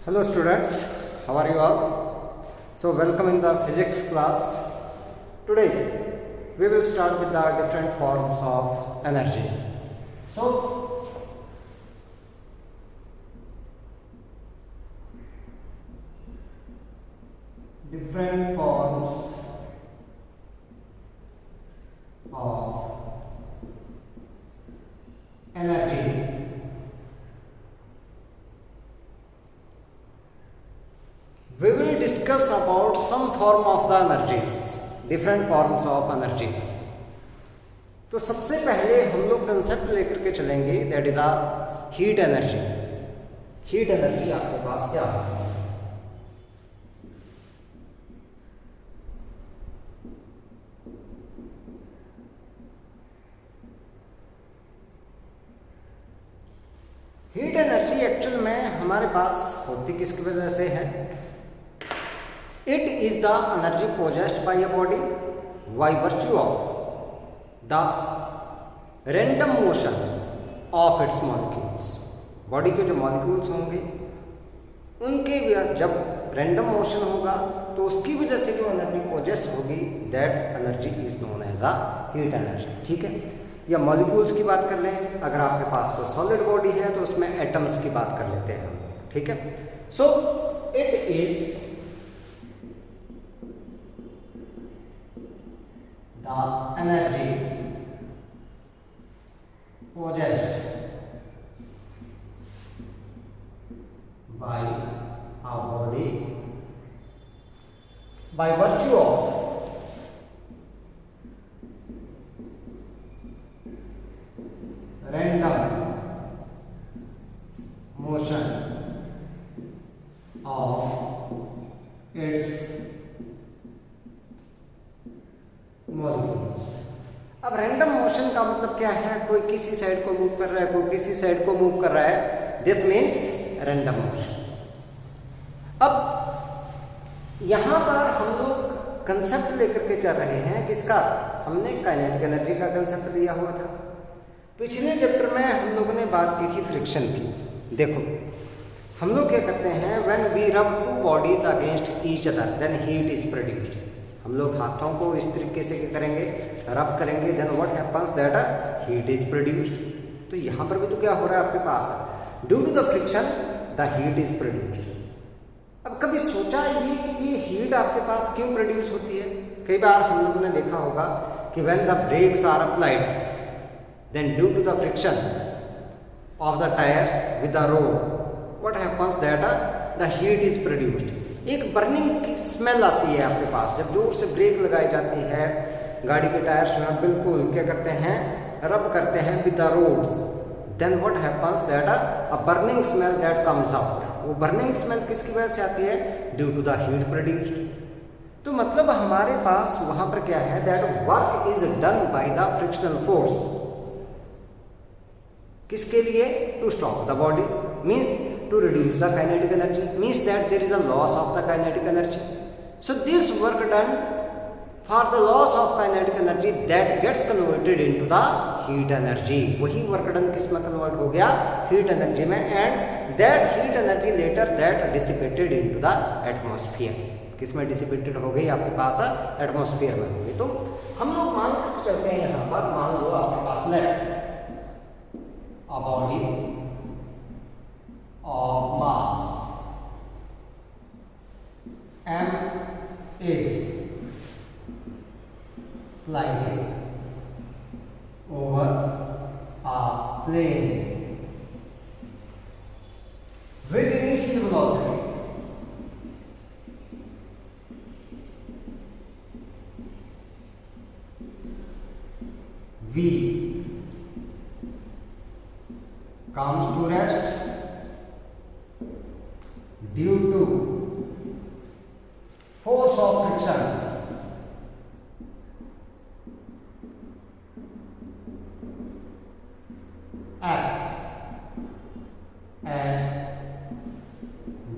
Hello students, how are you all? So welcome in the physics class. Today we will start with the different forms of energy. So different forms of energy. We will discuss about some form of the energies, different forms of energy. तो सबसे पहले हम लोग concept लेकर के चलेंगे, that is our heat energy. Heat energy आपके पास क्या है? हीट एनर्जी एक्चुअल में हमारे पास होती किसकी वजह से है? It is the energy possessed by a body by virtue of the random motion of its molecules. Body के जो मॉलिक्यूल्स होंगे उनके जब रैंडम मोशन होगा तो उसकी वजह से जो एनर्जी पोजेस होगी, that energy is known as a heat energy. ठीक है, या मॉलिक्यूल्स की बात कर लें, अगर आपके पास कोई सॉलिड बॉडी है तो उसमें एटम्स की बात कर लेते हैं हम. ठीक है, सो it is the energy possessed by a body by virtue of random motion of its molecules. अब रैंडम मोशन का मतलब क्या है? कोई किसी साइड को मूव कर रहा है, कोई किसी साइड को मूव कर रहा है, दिस मीन्स रैंडम मोशन. अब यहां पर हम लोग कंसेप्ट लेकर के चल रहे हैं किसका? हमने काइनेटिक एनर्जी का कंसेप्ट दिया हुआ था. पिछले चैप्टर में हम लोगों ने बात की थी फ्रिक्शन की. देखो हम लोग क्या करते हैं, व्हेन वी रब two bodies against each other than heat is produced. हम लोग हाथों को इस तरीके से क्या करेंगे, रब करेंगे, then what happens that heat is produced. तो यहाँ पर भी तो क्या हो रहा है आपके पास, due to the friction the heat is produced. अब कभी सोचा ये कि ये हीट आपके पास क्यों प्रोड्यूस होती है? कई बार हम लोगों ने देखा होगा कि when the brakes are applied then due to the friction of the tyres with the road what happens that the heat is produced. एक बर्निंग की स्मेल आती है आपके पास जब जोर से ब्रेक लगाई जाती है गाड़ी के टायर्स में, बिल्कुल क्या करते हैं, रब करते हैं with the roads, then what happens that a burning smell that comes out. वो बर्निंग स्मेल किसकी वजह से आती है? Due to the heat produced. तो मतलब हमारे पास वहां पर क्या है, that work is done by the frictional force. किसके लिए? To stop the body, means to reduce the kinetic energy, means that there is a loss of the kinetic energy. So this work done for the loss of kinetic energy that gets converted into the heat energy. वही work done किस में convert हो गया? heat energy में, and that heat energy later that dissipated into the atmosphere. किस में dissipated हो गई? आपके पास atmosphere में हो गई. तो हम लोग मान कर चलते हैं यहाँ पर, मान लो आपके पास let a body of mass m is sliding over a plane with initial velocity v comes to rest due to force of friction at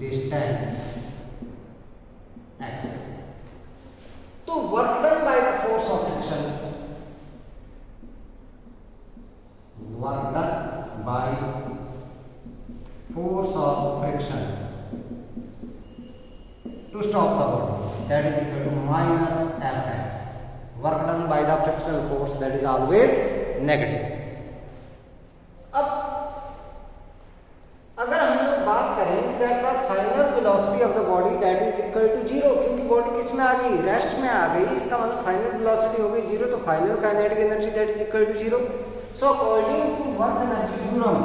distance x. तो work done by the force of friction, work done by force of friction to stop the body, that is equal to minus Fx. Work done by the frictional force, that is always negative. अब अगर हम लोग बात करें that the final velocity of the body that is equal to 0, क्योंकि body किस में आ गई, रेस्ट में आ गई, इसका मतलब फाइनल वेलोसिटी हो गई 0, तो final kinetic energy that is equal to 0. So according to work energy theorem,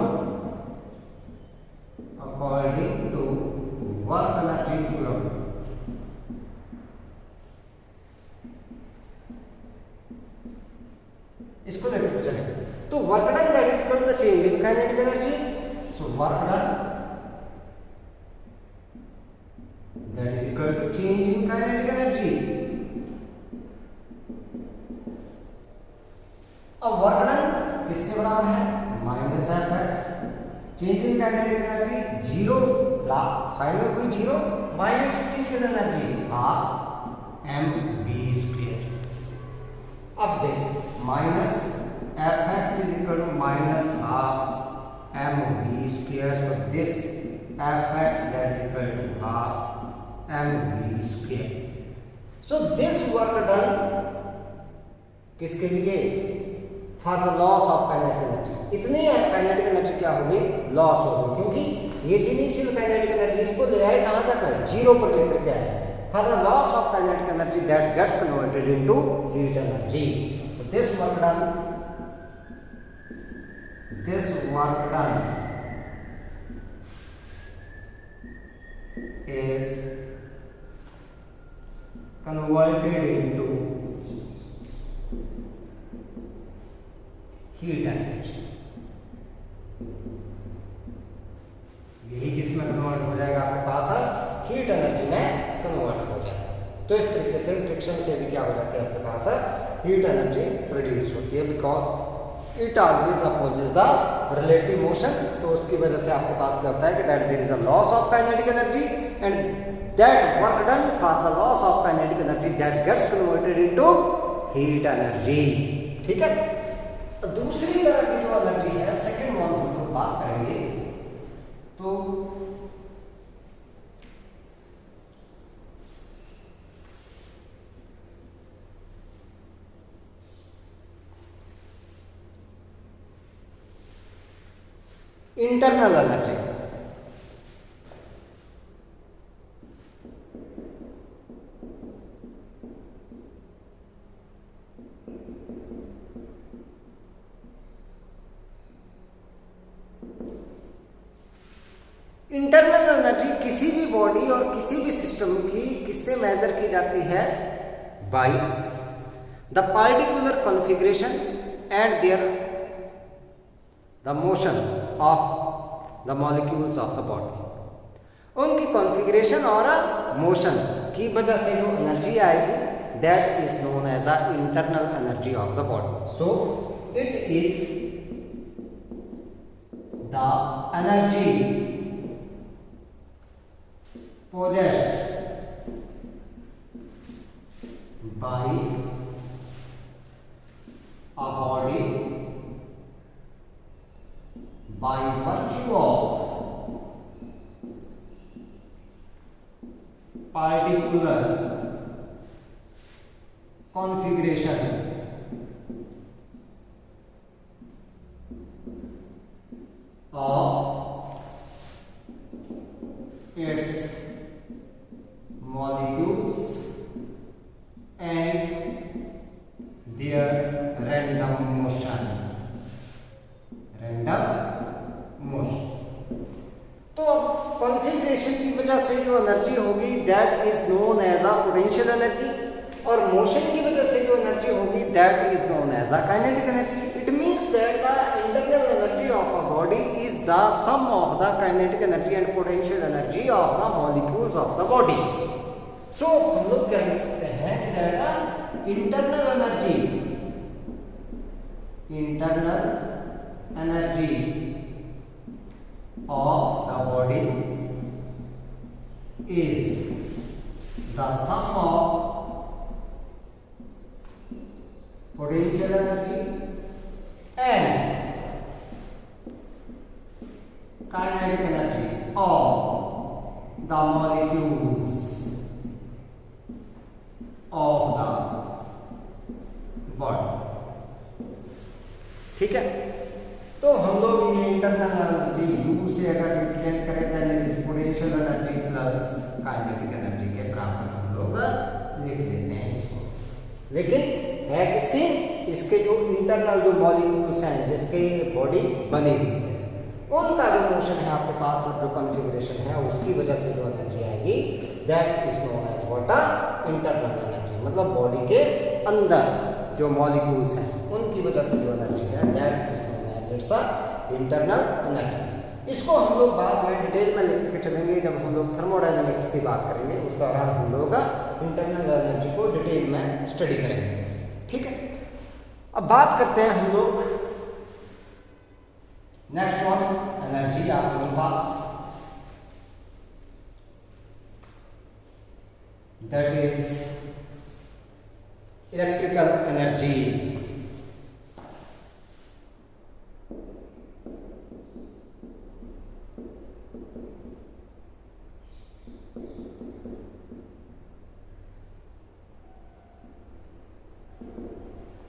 इसको देखते चले, तो work done that is equal to the change in kinetic energy. So work done that is equal to change in kinetic energy. अब work done किसके बराबर है, minus Fx. Change in kinetic energy 0, final हुई 0, minus किसकी एनर्जी, mv². अब देख minus Fx is equal to minus half mv². So this Fx that is equal to half mv². So this work done किसके लिए, for the loss of kinetic energy. इतनी kinetic energy क्या हो गई, लॉस हो गई, क्योंकि ये थी इनिशियल काइनेटिक एनर्जी, इसको ले आए कहाँ तक, 0 पर लेकर के आए. For the loss of kinetic energy that gets converted into heat energy. So this work done is converted into heat energy. यही किसमें कन्वर्ट हो जाएगा, आपके पास हीट एनर्जी में कन्वर्ट हो जाए. तो इस तरीके से फ्रिक्शन से भी क्या हो जाती है, आपके पास हीट एनर्जी प्रोड्यूस होती है, because it always opposes the relative motion. तो उसकी वजह से आपके पास क्या होता है कि that there is a loss of kinetic energy and that work done for the loss of kinetic energy that gets converted into heat energy. ठीक है. दूसरी तरह की जो एनर्जी है, सेकंड वन हम लोग बात करेंगे, तो इंटरनल एनर्जी. इंटरनल एनर्जी किसी भी बॉडी और किसी भी सिस्टम की किससे मेजर की जाती है, by the particular configuration and there the motion of the molecules of the body. उनकी कॉन्फ़िगरेशन और मोशन की वजह से जो एनर्जी आएगी that is known as a internal energy of the body. So it is the energy possessed by a body by virtue of particular configuration of its molecules and their random motion. तो configuration की वजह से जो energy होगी that is known as a potential energy, और motion की वजह से जो एनर्जी होगी that is known as a kinetic energy. It means that the internal energy of a body is the sum of the kinetic energy and potential energy of the molecules of the body. So हम लोग क्या लिख सकते हैं कि that internal energy of the body is the sum of potential energy and kinetic energy of the molecules ठीक है, तो हम लोग ये इंटरनल एनर्जी यू से अगर रिप्रेजेंट करें then it is potential energy plus kinetic energy के बराबर हम लोग लिख लेते हैं इसको। लेकिन है किसकी, इसके जो इंटरनल जो मॉलिक्यूल्स हैं जिसके बॉडी बनी हुई है उनका जो मोशन है आपके पास और जो कॉन्फ़िगरेशन है उसकी वजह से जो एनर्जी आएगी that is known as what internal energy. मतलब बॉडी के अंदर जो मॉलिक्यूल्स हैं उनकी वजह से जो एनर्जी है that is known as its internal energy. इसको हम लोग बाद में डिटेल में लेकर के चलेंगे जब हम लोग थर्मोडायनामिक्स की बात करेंगे, उस दौरान हम लोग इंटरनल एनर्जी को डिटेल में स्टडी करेंगे। ठीक है, अब बात करते हैं हम लोग नेक्स्ट वन एनर्जी आप लोगों के पास दैट इज इलेक्ट्रिकल एनर्जी।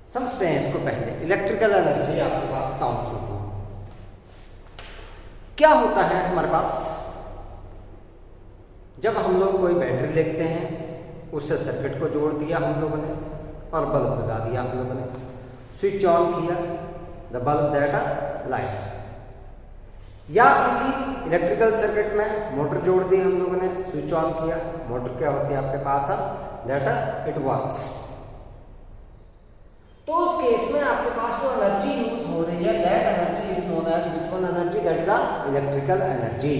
समझते हैं इसको पहले, इलेक्ट्रिकल एनर्जी आपके पास कौन सी है, क्या होता है हमारे पास। जब हम लोग कोई बैटरी लेते हैं उससे सर्किट को जोड़ दिया हम लोगों ने और बल्ब लगा दिया हम लोगों ने, स्विच ऑन किया द बल्ब दैट लाइट्स, या किसी इलेक्ट्रिकल सर्किट में मोटर जोड़ दी हम लोगों ने, स्विच ऑन किया, मोटर क्या होती है आपके पास दैट इट वर्क्स। तो उस केस में आपके पास जो एनर्जी यूज हो रही है that energy is known as which one energy that is a electrical energy.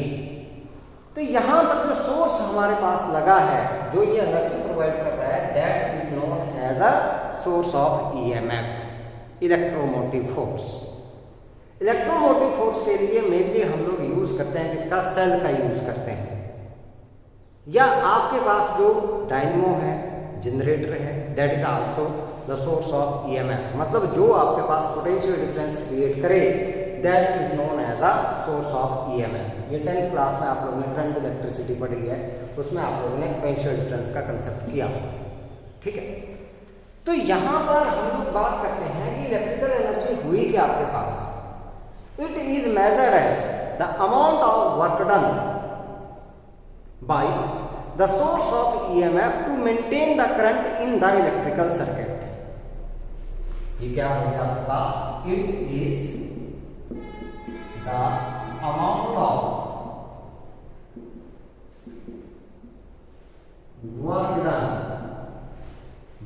तो यहाँ पर जो सोर्स हमारे पास लगा है जो ये एनर्जी प्रोवाइड कर रहा है that is known as a source of EMF, electromotive force. Electromotive force के लिए मेनली हम लोग यूज करते हैं किसका, सेल का यूज करते हैं, या आपके पास जो डायनेमो है जनरेटर है that is also the source of EMF. मतलब जो आपके पास पोटेंशियल डिफरेंस क्रिएट करे that is known as a source of EMF. ये 10th क्लास में आप लोगों ने करंट इलेक्ट्रिसिटी पढ़ी है, उसमें आप लोगों ने पोटेंशियल डिफरेंस का कंसेप्ट किया। ठीक है, तो यहाँ पर हम लोग बात करते हैं कि इलेक्ट्रिकल एनर्जी हुई क्या आपके पास, it is measured as the amount of work done by the source of EMF to maintain the current in the electrical circuit. ये क्या हो गया आपके पास, it is the amount of work done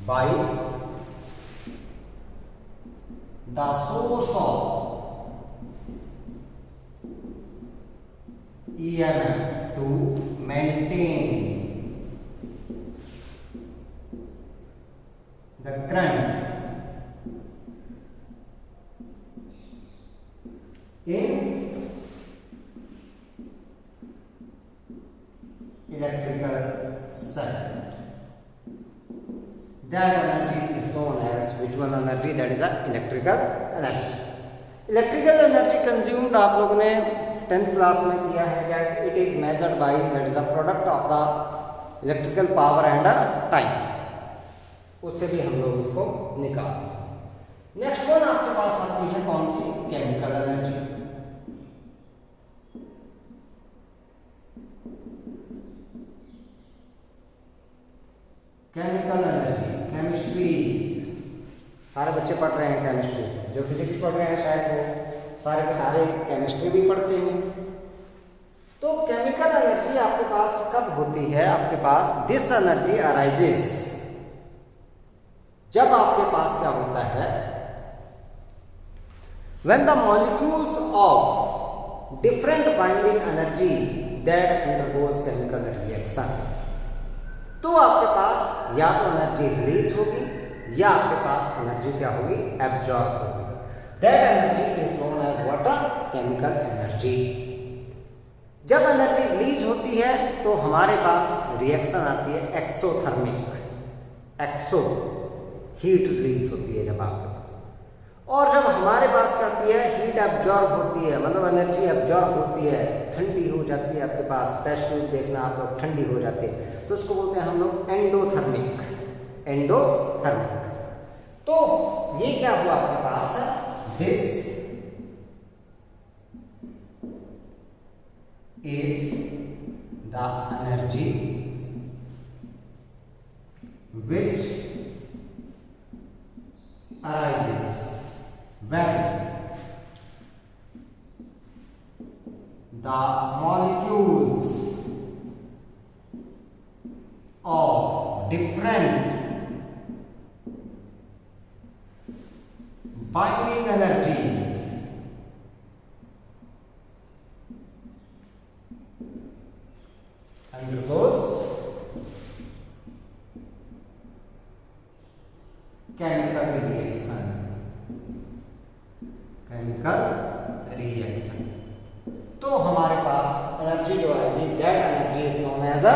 by the source of EMF to maintain the current in electrical circuit. That energy is known as which one energy, that is a electrical energy. Electrical energy consumed आप लोगों ने 10th class में किया है that it is measured by that is a product of the electrical power and time, उससे भी हम लोग इसको निकालते हैं। नेक्स्ट वन आपके पास आती है कौन सी, chemical energy. Chemical energy, chemistry, सारे बच्चे पढ़ रहे हैं केमिस्ट्री, जो फिजिक्स पढ़ रहे हैं शायद वो सारे के सारे केमिस्ट्री भी पढ़ते हैं। तो केमिकल एनर्जी आपके पास कब होती है, आपके पास दिस एनर्जी अराइजेस, जब आपके पास क्या होता है, when the molecules of different binding energy that undergoes chemical reaction, तो आपके पास या तो एनर्जी रिलीज होगी या आपके पास एनर्जी क्या होगी, एब्जॉर्ब होगी। That energy is known as what, chemical energy. जब एनर्जी रिलीज होती है तो हमारे पास रिएक्शन आती है एक्सोथर्मिक, एक्सो हीट रिलीज होती है जब आपके पास, और जब हमारे पास क्या होती है, हीट एब्जॉर्ब होती है, मतलब एनर्जी एब्जॉर्ब होती है, ठंडी हो जाती है आपके पास, टेस्ट ट्यूब देखना आप लोग, ठंडी हो जाती है, तो उसको बोलते हैं हम लोग एंडोथर्मिक, एंडोथर्मिक। तो ये क्या हुआ आपके पास, this is the energy which arises when the molecules of different binding energies undergoes chemical reaction. तो हमारे पास एनर्जी जो आएगी, that energy is known as a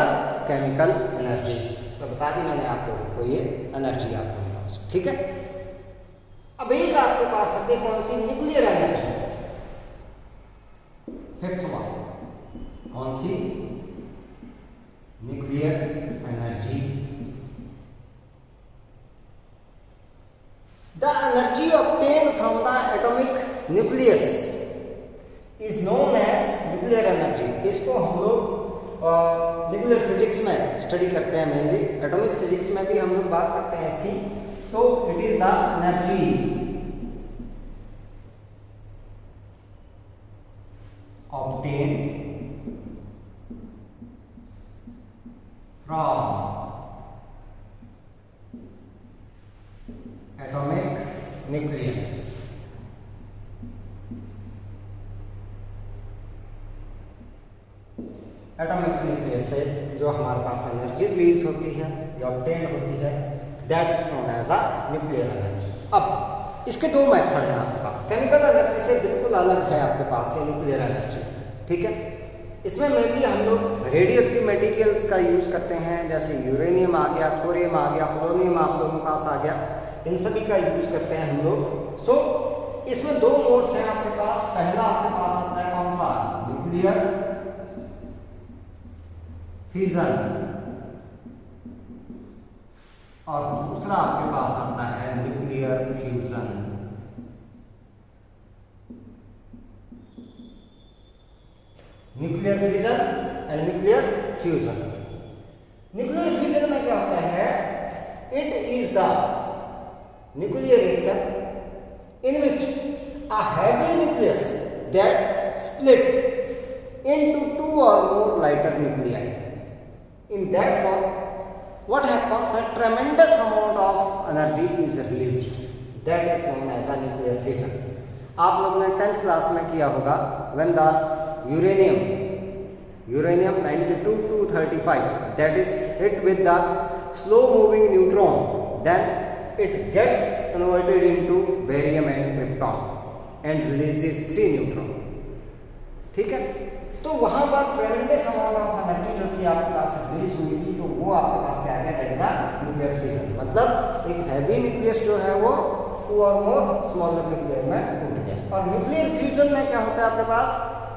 chemical energy. तो बता दी मैंने आप लोगों को ये एनर्जी आपके पास, ठीक है। अब एक आपके पास आती है कौन सी, न्यूक्लियर एनर्जी। फिफ्थ वन कौन सी, nuclear energy. The energy obtained from the atomic nucleus is known as nuclear energy. इसको हम लोग न्यूक्लियर फिजिक्स में स्टडी करते हैं मेनली, एटॉमिक फिजिक्स में भी हम लोग बात करते हैं इसकी। तो it is the energy obtained from atomic nucleus। Atomic nucleus से जो हमारे पास एनर्जी रिलीज होती है या ऑब्टेन होती है, that is known as a nuclear energy. अब इसके दो मेथड हैं आपके पास, केमिकल एनर्जी से बिल्कुल अलग है आपके पास ये न्यूक्लियर एनर्जी, ठीक है। इसमें मेनली हम लोग रेडियो एक्टिव मटेरियल्स का यूज़ करते हैं, जैसे यूरेनियम आ गया, थोरियम आ गया, पोलोनियम आप लोगों के पास आ गया, इन सभी का यूज़ करते हैं हम लोग। सो इसमें दो मोड्स हैं आपके पास। पहला आपके पास आता है कौन सा, न्यूक्लियर फिजन, और दूसरा आपके पास आता है nuclear fusion. Nuclear fission and nuclear fusion. Nuclear fusion में क्या होता है, it is the nuclear reaction in which a heavy nucleus that split into two और more lighter nuclei. In that form, what happens? A tremendous amount of energy is released. That is known as a nuclear fission. आप लोगों ने 10th class में किया होगा, when the uranium 92-235 that is hit with the slow moving neutron, then it gets converted into barium and krypton and releases 3 neutron, ठीक है। तो वहां पर ट्रेमेंडस अमाउंट ऑफ एनर्जी जो थी आपके पास रिलीज हुई थी, तो वो आपके पास क्या है, that is a nuclear fission. मतलब एक हैवी न्यूक्लियस जो है वो टू और मोर स्मॉलर न्यूक्लियर में टूट गया। और न्यूक्लियर फ्यूजन में क्या होता है आपके पास,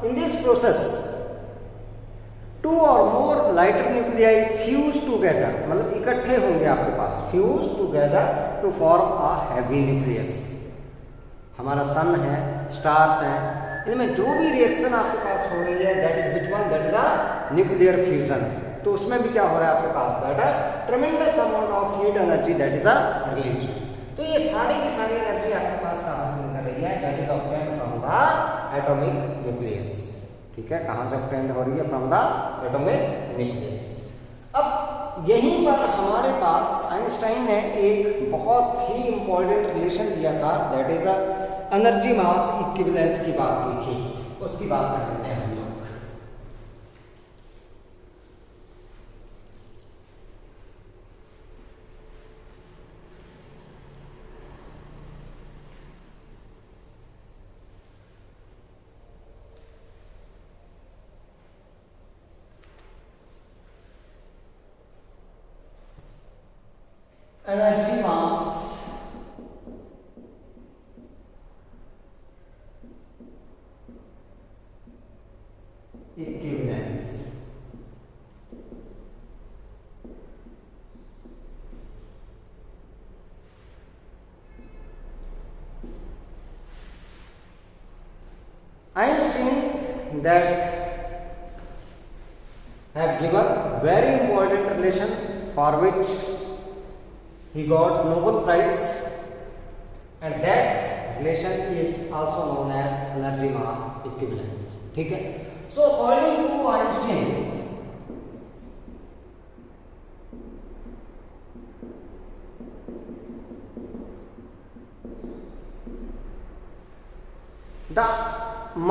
इन दिस प्रोसेस टू और more lighter nuclei fuse together, मतलब इकट्ठे होंगे आपके पास, fuse together to form a heavy nucleus. हमारा सन है, स्टार्स हैं, इनमें जो भी रिएक्शन आपके पास हो रही है, that is which one, that is a nuclear fusion. तो उसमें भी क्या हो रहा है आपके पास, दैट है ट्रेमेंडस amount of heat energy that is a released. तो ये सारी की सारी एनर्जी आपके पास कहाँ से निकल रही है, that is obtained from the atomic nucleus, ठीक है। कहाँ से ऑब्टेन्ड हो रही है, फ्रॉम द एटॉमिक न्यूक्लियस। अब यहीं पर हमारे पास आइंस्टाइन ने एक बहुत ही इंपॉर्टेंट रिलेशन दिया था, that is a energy mass equivalence की बात की थी, उसकी बात कर लेते हैं हम लोग। Energy mass equivalence. Einstein that have given very important relation for which he got Nobel Prize, and that relation is also known as energy mass equivalence. ठीक है. So according to Einstein, the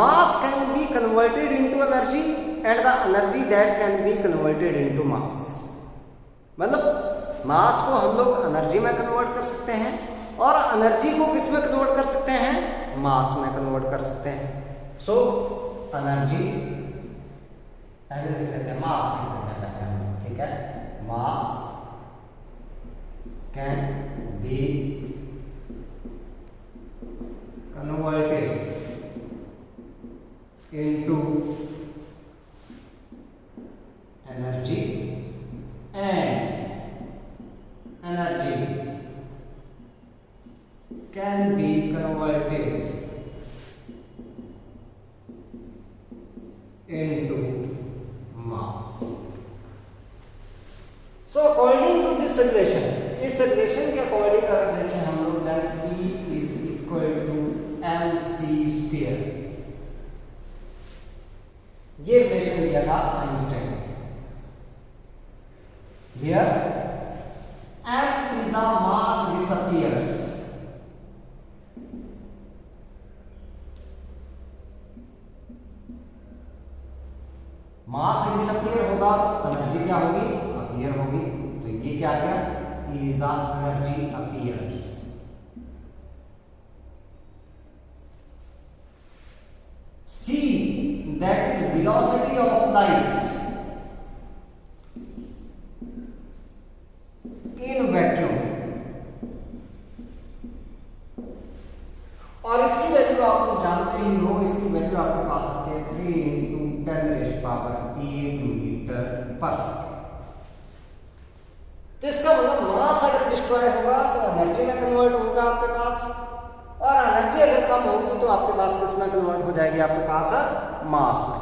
mass can be converted into energy and the energy that can be converted into mass. मतलब मास को हम लोग energy में convert कर सकते हैं और एनर्जी को किस में कन्वर्ट कर सकते हैं, मास में कन्वर्ट कर सकते हैं. सो एनर्जी पहले लिख लेते हैं, मास लिख लेते हैं पहले, ठीक है. मास can be converted into energy and energy can be converted into mass. So according to this relation, इस relation के अकॉर्डिंग अगर देखें हम लोग, then E is equal to mc square. ये रिलेशन दिया था आइंस्टाइन ने. Here m is the mass disappears. Mass disappear होगा, एनर्जी क्या होगी, अपीयर होगी. तो ये क्या आ गया, is the energy appears. C, that is velocity of light in vacuum. और इसकी वैल्यू आप लोग जानते ही हो, इसकी वैल्यू आपके पास आती है 3 × 10⁸ मीटर पर सेकेंड. तो इसका मतलब मास अगर डिस्ट्रॉय हुआ तो एनर्जी में कन्वर्ट होगा आपके पास, और एनर्जी अगर कम होगी तो आपके पास किस में कन्वर्ट हो जाएगी, आपके पास मास में.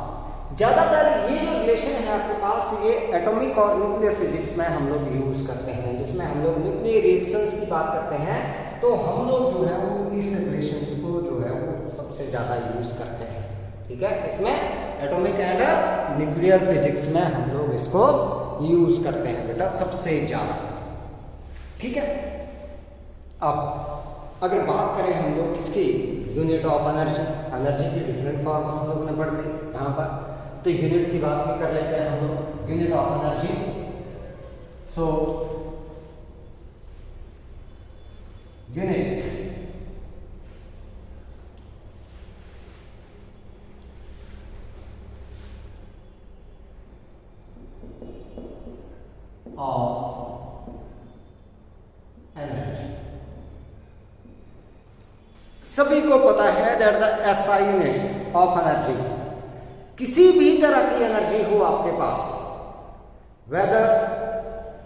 ज़्यादातर ये जो रिलेशन है आपके पास, ये एटॉमिक और न्यूक्लियर फिजिक्स में हम लोग यूज़ करते हैं, जिसमें हम लोग न्यूक्लियर रिएक्शंस की बात करते हैं. तो हम लोग जो है वो इस रिलेशंस को जो है वो सबसे ज़्यादा यूज़ करते हैं. ठीक है, इसमें एटॉमिक एंड न्यूक्लियर फिजिक्स में हम लोग इसको यूज़ करते हैं बेटा सबसे ज़्यादा. ठीक है. अब अगर बात करें हम लोग किसकी, यूनिट ऑफ एनर्जी, एनर्जी की डिफरेंट फॉर्म हम लोगों ने पढ़ ली यहाँ पर, तो यूनिट की बात भी कर लेते हैं हम लोग. Unit of energy, so unit of energy, सभी को पता है that the SI unit of energy, किसी भी तरह की एनर्जी हो आपके पास, whether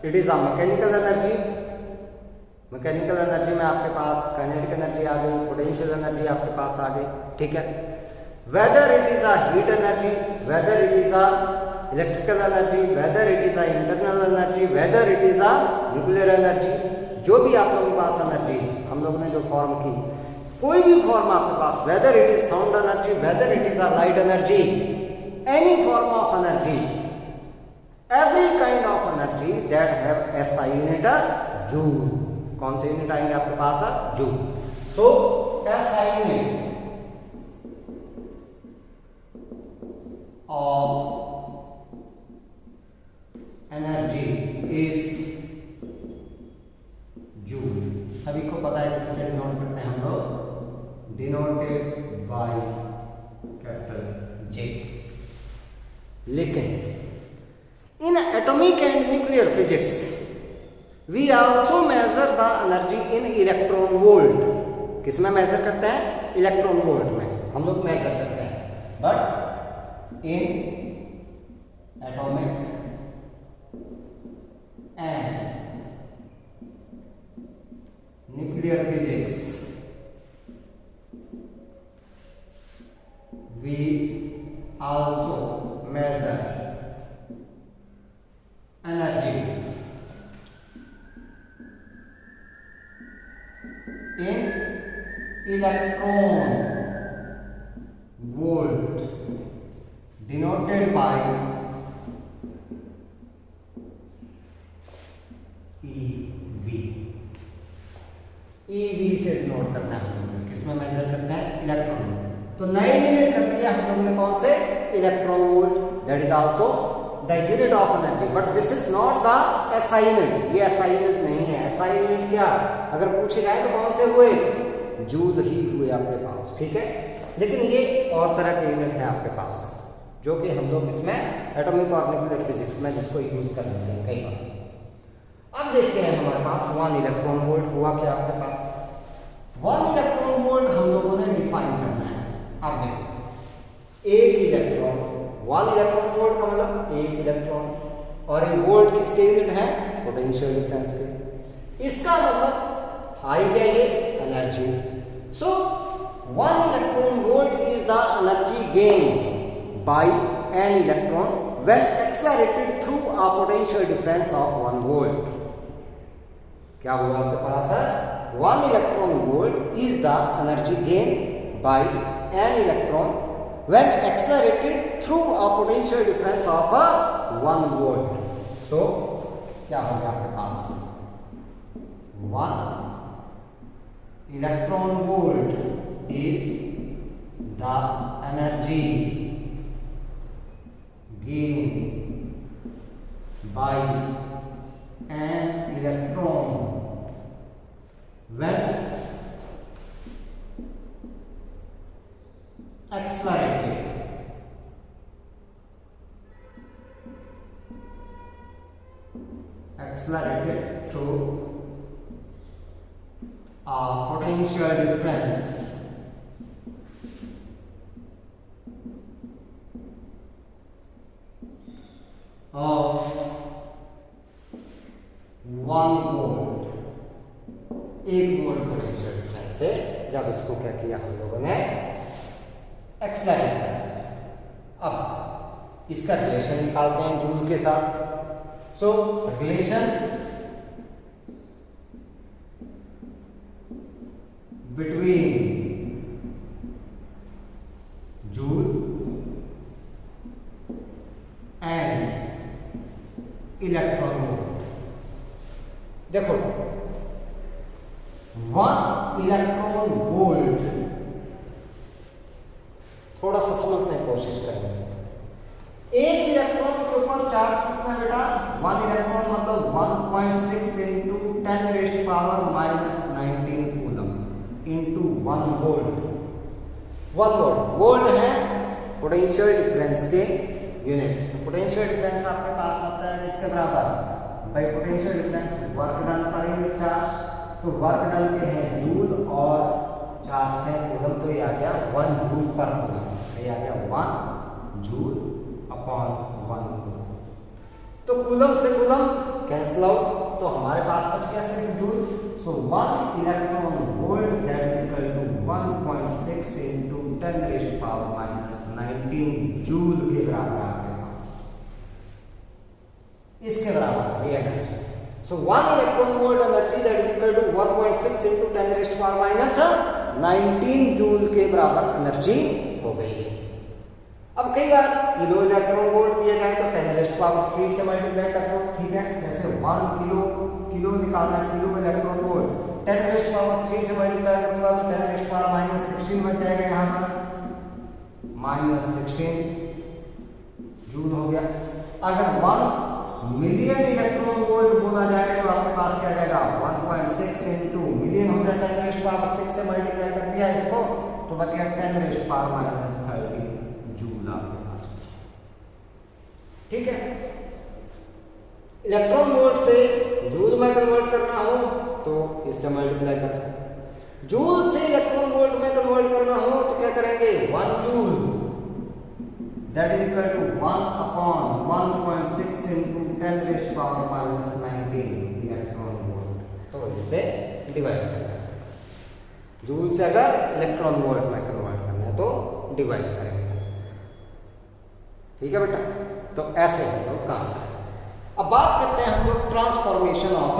it is a mechanical energy, mechanical energy में आपके पास काइनेटिक एनर्जी आ गई, पोटेंशियल एनर्जी आपके पास आ गई. ठीक है. Weather it is a heat energy, whether it is a electrical energy, whether it is a internal energy, whether it is a nuclear energy, जो भी आप लोगों के पास एनर्जीज हम लोग ने जो फॉर्म की, कोई भी फॉर्म आपके पास, whether it is sound energy, whether it is a light energy, any form of energy, every kind of energy that have SI unit joule. कौन से यूनिट आएंगे आपके पास, joule. So SI unit of energy is joule. सभी को पता है किससे डिनोट करते हैं हम लोग, डिनोटेड बाय कैपिटल J. लेकिन in atomic and nuclear physics we also measure the energy in electron volt. किसमें मेजर करते हैं, इलेक्ट्रॉन वोल्ट में हम लोग मेजर करते हैं. But in atomic and nuclear physics we also measure electron volt denoted by EV से denote करना है हम लोग, किसमें मेजर करते हैं? इलेक्ट्रॉन। तो नए यूनिट कर दिया हम लोग ने कौन से? Electron volt, that is also the unit of energy, but this is not the SI unit. ये SI यूनिट नहीं है। SI यूनिट क्या, अगर पूछे जाए तो कौन से हुए? जूल ही हुए आपके पास, ठीक है। लेकिन ये और तरह के यूनिट है आपके पास, जो कि हम लोग इसमें एटॉमिक और न्यूक्लियर फिजिक्स में जिसको यूज कर लेते हैं कई बार। अब देखते हैं हमारे पास 1 इलेक्ट्रॉन वोल्ट हुआ क्या आपके पास? 1 इलेक्ट्रॉन वोल्ट हम लोगों ने डिफाइन करना है। अब देखो, एक इलेक्ट्रॉन, 1 इलेक्ट्रॉन वोल्ट का मतलब एक इलेक्ट्रॉन, और ये वोल्ट किसके यूनिट है? पोटेंशियल डिफरेंस के। इसका मतलब हाई क्या ये? एनर्जी। So 1 electron volt is the energy gain by an electron when accelerated through a potential difference of 1 volt. क्या हुआ आपके पास है? 1 electron volt is the energy gain by an electron when accelerated through a potential difference of 1 volt. So क्या हो गया आपके पास? 1 electron volt is the energy gain by an electron when accelerated through a potential difference of 1 volt, 1 volt potential difference से जब इसको क्या किया हम लोगों ने? एक्सलेरेट किया। अब इसका रिलेशन निकालते हैं जूल के साथ। सो relation between joule and electron volt. देखो, 1 इलेक्ट्रॉन वोल्ट, थोड़ा सा समझने की कोशिश करेंगे। एक इलेक्ट्रॉन के ऊपर चार्ज कितना बेटा? 1 इलेक्ट्रॉन मतलब 1.6 into 10 raised power minus 19 coulomb into 1 volt. 1 volt, volt है पोटेंशियल डिफरेंस के यूनिट। पोटेंशियल डिफरेंस आपके पास आता है इसके बराबर bye potential difference work done per unit charge. तो वर्क डन के हैं जूल और चार्ज है कूलम, तो ये आ गया 1 जूल पर कूलम। ये आ गया 1 जूल अपॉन 1 कूलम। तो कूलम से कूलम कैंसिल आउट, तो हमारे पास बच गया सिर्फ joule. So 1 electron volt that is equal to 1.6 into 10 raised power minus 19 joule के बराबर आपके पास, इसके बराबर ये एनर्जी। So 1 electron volt energy that is equal to 1.6 into 10 raised power minus 19 joule के बराबर एनर्जी हो गई। अब कई बार ये 2 इलेक्ट्रॉन वोल्ट दिए जाए तो 10 रेज़्ड पावर 3 से मल्टीप्लाई कर दो, ठीक है। जैसे 1 किलो निकालना, kilo electron volt, 10 raised power 3 से मल्टीप्लाई करूंगा तो 10 रेज़्ड पावर माइनस 16 बन जाएगा, यहाँ पर माइनस 16 जूल हो गया। अगर 1 मिलियन इलेक्ट्रॉन वोल्ट बोला जाए तो आपके पास क्या जाएगा? 1.6 इंटू मिलियन हो जाए 10 रेज़्ड पावर 6 से मल्टीप्लाई कर दिया इसको, तो बच गया 10 रेज़्ड पावर माइनस 30 जूल आपके पास, ठीक है। इलेक्ट्रॉन वोल्ट से जूल में कन्वर्ट करना हो तो इससे मल्टीप्लाई कर दो। जूल से इलेक्ट्रॉन वोल्ट में कन्वर्ट करना हो तो क्या करेंगे? 1 joule that is equal to 1 upon 1.6 into 10 raised power minus 19 electron volt, तो इससे डिवाइड करना है। जूल से अगर इलेक्ट्रॉन वोल्ट में कन्वर्ट करना है तो डिवाइड करेंगे, ठीक है बेटा। तो ऐसे हम लोग काम करें। अब बात करते हैं हम लोग ट्रांसफॉर्मेशन ऑफ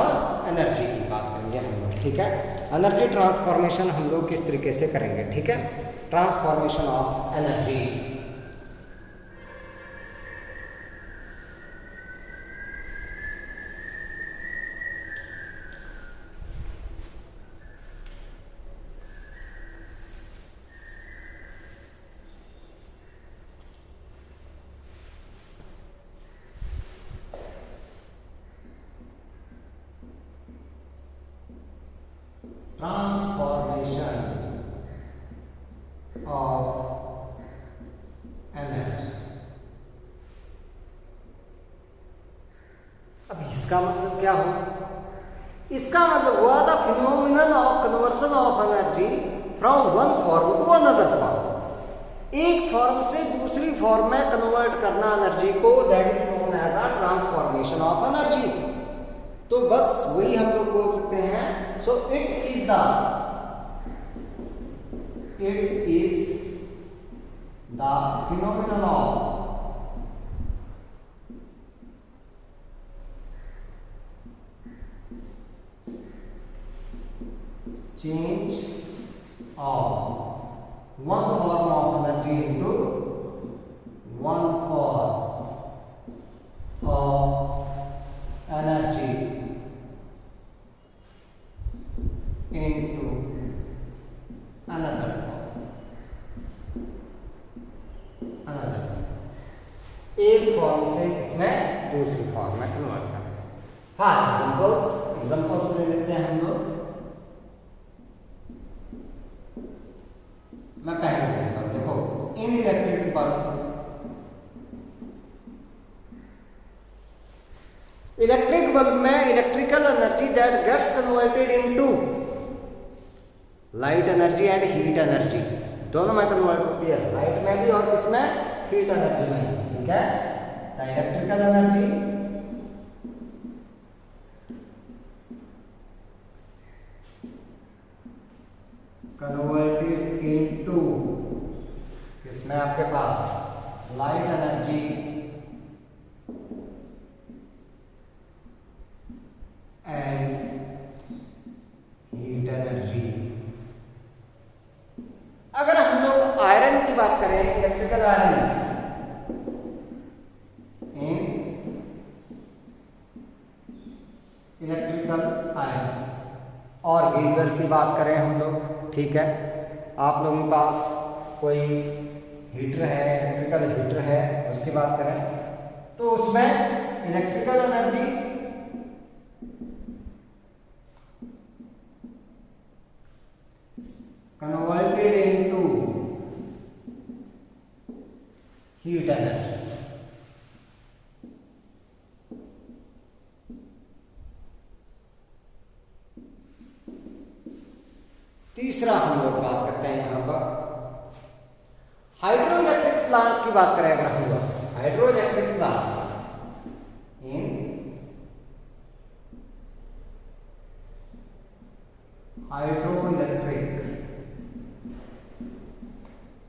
एनर्जी की बात करेंगे हम लोग, ठीक है। एनर्जी ट्रांसफॉर्मेशन हम लोग किस तरीके से करेंगे, ठीक है। Transformation of energy. Transformation of energy. अब इसका मतलब क्या हुआ? इसका मतलब हुआ the phenomenon of conversion of energy from one form to another form. एक फॉर्म से दूसरी फॉर्म में कन्वर्ट करना एनर्जी को, that is known as a transformation of energy. तो बस वही हम लोग बोल सकते हैं। So it is the phenomenon of change of one form of energy into one form of energy into another एक फॉर्म से इसमें दूसरी फॉर्म में कन्वर्ट करें। फॉर एग्जांपल्स ले लेते हैं हम लोग। मैं पहले लेता हूं, देखो in electric bulb, electric bulb में electrical energy that gets converted into light energy and heat energy, दोनों में कन्वर्ट होती है, लाइट में भी और किसमें, हीट एनर्जी में, ठीक है। The electrical energy converted into किसमें, आपके पास light energy and heat energy. अगर हम लोग आयरन की बात करें, electrical iron in electrical iron, और गीजर की बात करें हम लोग, ठीक है। आप लोगों के पास कोई हीटर है, इलेक्ट्रिकल हीटर है, उसकी बात करें तो उसमें electrical energy converted into heat energy। तीसरा हम लोग बात करते हैं यहां पर हाइड्रो इलेक्ट्रिक प्लांट की बात करें अगर हम लोग, hydro electric plant in hydro electric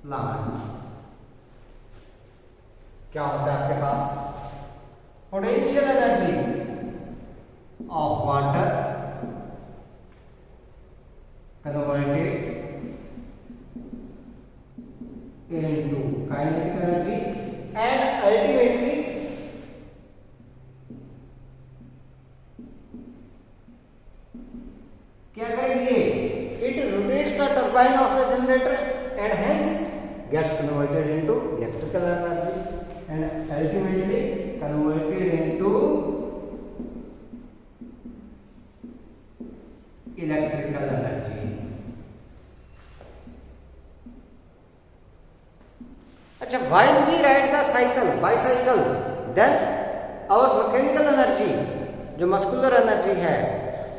plant क्या होता है आपके पास, potential energy of water converted into kinetic energy and ultimately क्या करेंगे, it rotates the turbine of the generator and hence gets converted into electrical energy and ultimately converted into electrical energy। अच्छा, while we ride the bicycle, then our mechanical energy, जो muscular energy है,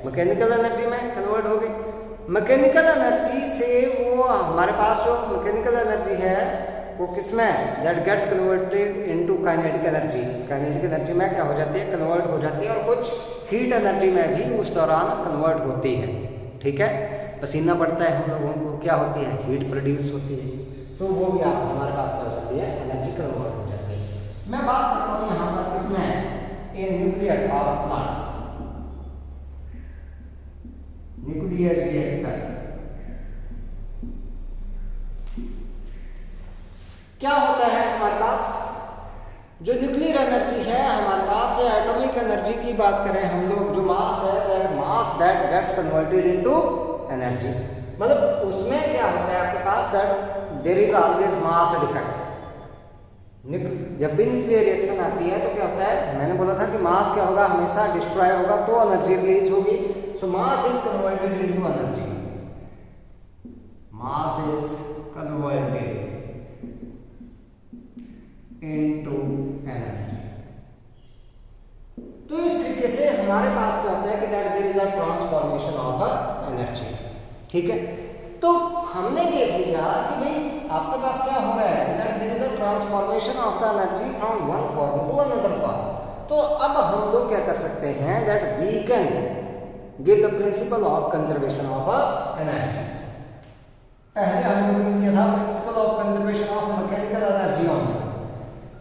mechanical energy में convert हो गई। Mechanical energy से वो हमारे पास जो मैकेनिकल एनर्जी है वो किसमें, that gets converted into kinetic energy. Kinetic energy में क्या हो जाती है, कन्वर्ट हो जाती है, और कुछ हीट एनर्जी में भी उस दौरान कन्वर्ट होती है, ठीक है। पसीना पड़ता है हम लोगों को, क्या होती है, हीट प्रोड्यूस होती है, तो वो भी हमारे पास क्या हो जाती है, एनर्जी कन्वर्ट हो जाती है। मैं बात करता हूँ यहाँ पर किसमें, in nuclear power plant, nuclear reactor nuclear energy है हमारे पास, या एटॉमिक एनर्जी की बात करें हम लोग, जो मास है, that mass that gets converted into energy, मतलब उसमें क्या होता है आपके पास, that there is always mass defect. जब भी न्यूक्लियर रिएक्शन आती है तो क्या होता है, मैंने बोला था कि मास क्या होगा, हमेशा डिस्ट्रॉय होगा तो एनर्जी रिलीज होगी। So mass is converted into energy, mass is converted into energy. तो इस तरीके से हमारे पास क्या होता है कि that there is a transformation of a energy. ठीक है, तो हमने देख लिया कि भाई आपके पास क्या हो रहा है कि that there is a transformation of the energy from one form to another form. तो अब हम लोग क्या कर सकते हैं, that we can give the principle of conservation of energy. पहले हम लोगों ने किया था principle of conservation of mechanical energy on,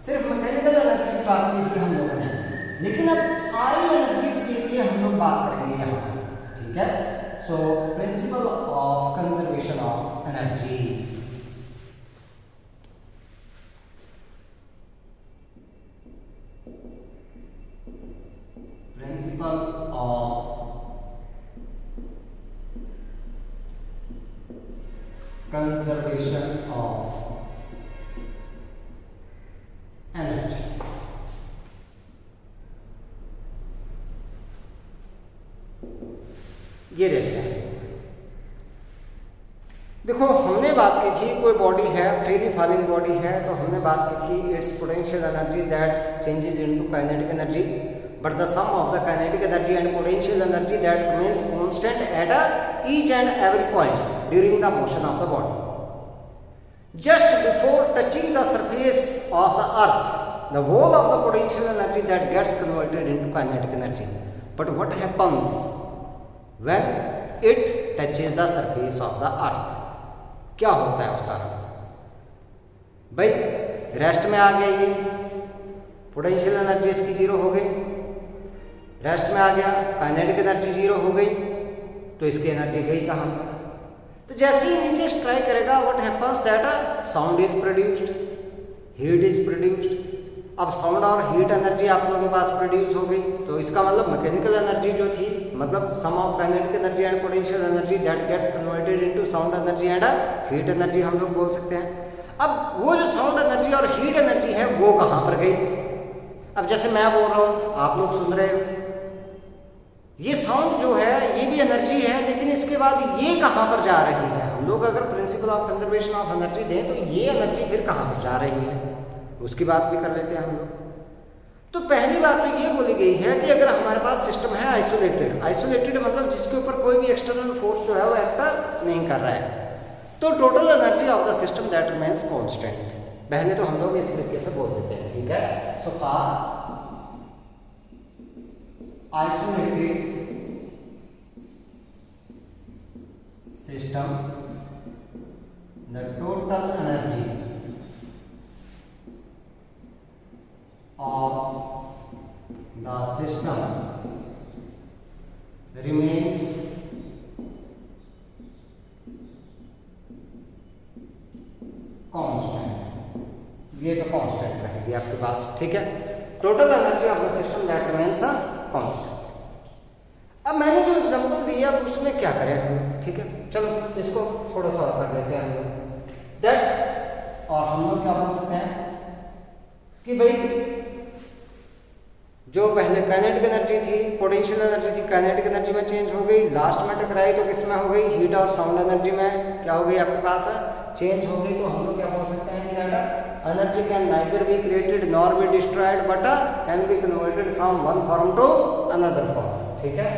सिर्फ मैकेनिकल एनर्जी की बात की थी हम लोगों ने, लेकिन अब सारी एनर्जीज के लिए हम लोग बात करेंगे यहाँ। ठीक है, so principle of conservation of energy. Principle of conservation of energy. ये देखते हैं, देखो हमने बात की थी कोई बॉडी है, फ्रीली फॉलिंग बॉडी है, तो हमने बात की थी its potential energy that changes into kinetic energy, but the sum of the kinetic energy and potential energy that remains constant at each and every point during the motion of the body. Just before touching the surface of the earth, the whole of the potential energy that gets converted into kinetic energy. But what happens when it touches the surface of the earth? क्या होता है उसका भाई, rest में आ गया, ये potential energy इसकी zero हो गई, रेस्ट में आ गया, काइनेटिक एनर्जी जीरो हो गई, तो इसकी एनर्जी गई कहाँ पर? तो जैसे ही नीचे स्ट्राइक करेगा, what happens that sound is produced, heat is produced. अब साउंड और हीट एनर्जी आप लोगों के पास प्रोड्यूस हो गई, तो इसका मतलब मैकेनिकल एनर्जी जो थी, मतलब sum of kinetic energy and potential energy that gets converted into sound energy and heat energy हम लोग बोल सकते हैं। अब वो जो साउंड एनर्जी और हीट एनर्जी है वो कहाँ पर गई? अब जैसे मैं बोल रहा हूँ, आप लोग सुन रहे हो, ये साउंड जो है ये भी एनर्जी है, लेकिन इसके बाद ये कहाँ पर जा रही है? हम लोग अगर principal of conservation of energy दें तो ये एनर्जी फिर कहाँ पर जा रही है, उसकी बात भी कर लेते हैं हम लोग। तो पहली बात तो ये बोली गई है कि अगर हमारे पास सिस्टम है आइसोलेटेड, आइसोलेटेड मतलब जिसके ऊपर कोई भी एक्सटर्नल फोर्स जो है वो एक्ट नहीं कर रहा है, तो total energy of the system that remains constant. पहले तो हम लोग इस तरीके से बोल देते हैं, ठीक है। So for isolated system the total energy of the system remains constant। ये तो कांस्टेंट रहेगी आपके पास, ठीक है। Total energy of the system that remains constant. अब मैंने जो एग्जांपल दिया अब उसमें क्या करें हम, ठीक है। चलो इसको थोड़ा सा और कर लेते हैं हम लोग दैट, और हम लोग क्या बोल सकते हैं कि भाई जो पहले काइनेटिक एनर्जी थी, पोटेंशियल एनर्जी थी, काइनेटिक एनर्जी में चेंज हो गई, लास्ट में टकराई तो किस में हो गई? हीट और साउंड एनर्जी में क्या हो गई आपके पास? चेंज हो गई। तो हम लोग क्या बोल सकते हैं कि that energy can neither be created nor be destroyed but can be converted from one form to another form, ठीक है।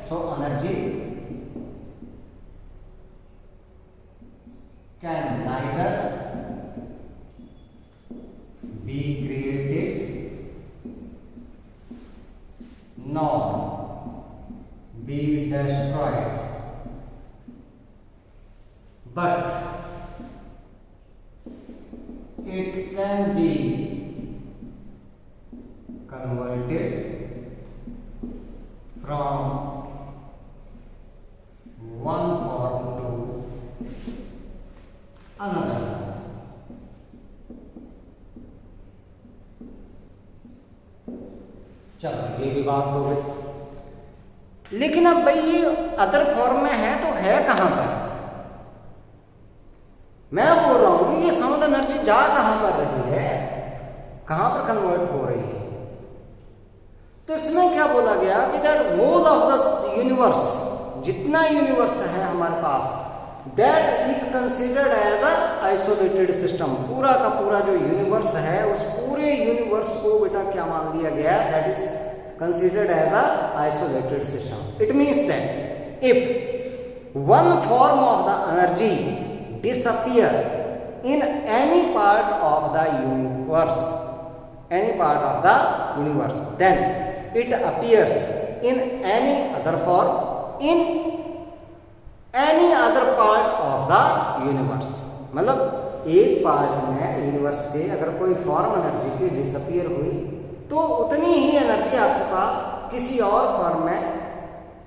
So energy can neither be created nor be destroyed, but it can be converted from one form to another। चलो ये भी बात हो गई। लेकिन अब भाई ये अदर फॉर्म में है तो है कहां पर? मैं बोल रहा हूं ये साउंड एनर्जी जा कहां पर रही है, कहां पर कन्वर्ट हो रही है? तो इसमें क्या बोला गया कि that whole of the universe, जितना यूनिवर्स है हमारे पास, that is considered as a isolated system. पूरा का पूरा जो यूनिवर्स है उस पूरे यूनिवर्स को बेटा क्या मान लिया गया? That is considered as a isolated system. It means that if one form of the energy disappear in any part of the universe, then it appears in any other form in any other part of the universe। मतलब एक part में universe के अगर कोई form energy की disappear हुई तो उतनी ही एनर्जी आपके पास किसी और फॉर्म में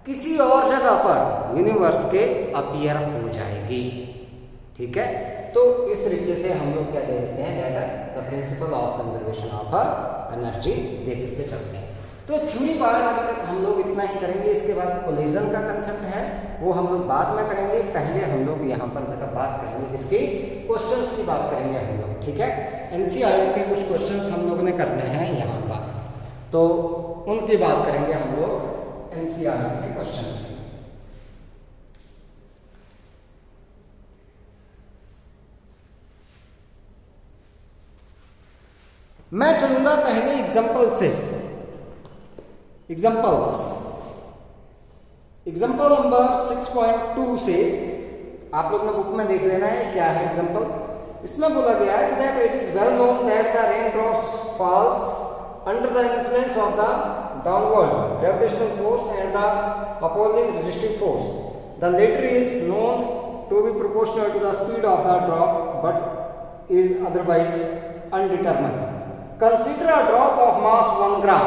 किसी और जगह पर यूनिवर्स के अपीयर हो जाएगी। ठीक है, तो इस तरीके से हम लोग क्या दे देते हैं? That the principle of conservation of energy देखते चलते हैं। तो थ्योरी पार्ट अभी तक हम लोग इतना ही करेंगे। इसके बाद कोलिजन का कंसेप्ट है वो हम लोग बाद में करेंगे। पहले हम लोग यहाँ पर बेटा बात करेंगे इसकी क्वेश्चंस की बात करेंगे हम लोग। ठीक है, एनसीईआरटी के कुछ क्वेश्चंस हम लोगों ने करने हैं यहाँ पर, तो उनकी बात करेंगे हम लोग एनसीईआरटी के क्वेश्चंस की। मैं चलूंगा पहले एग्जाम्पल से। एग्जाम्पल नंबर 6.2 से आप लोग ने बुक में देख लेना है क्या है एग्जाम्पल। इसमें बोला गया है कि that it is well known that the rain drops falls under the influence of the downward gravitational force and the opposing resistive force. The latter is known to be proportional to the speed of the drop but is otherwise undetermined. Consider a drop of mass 1 gram.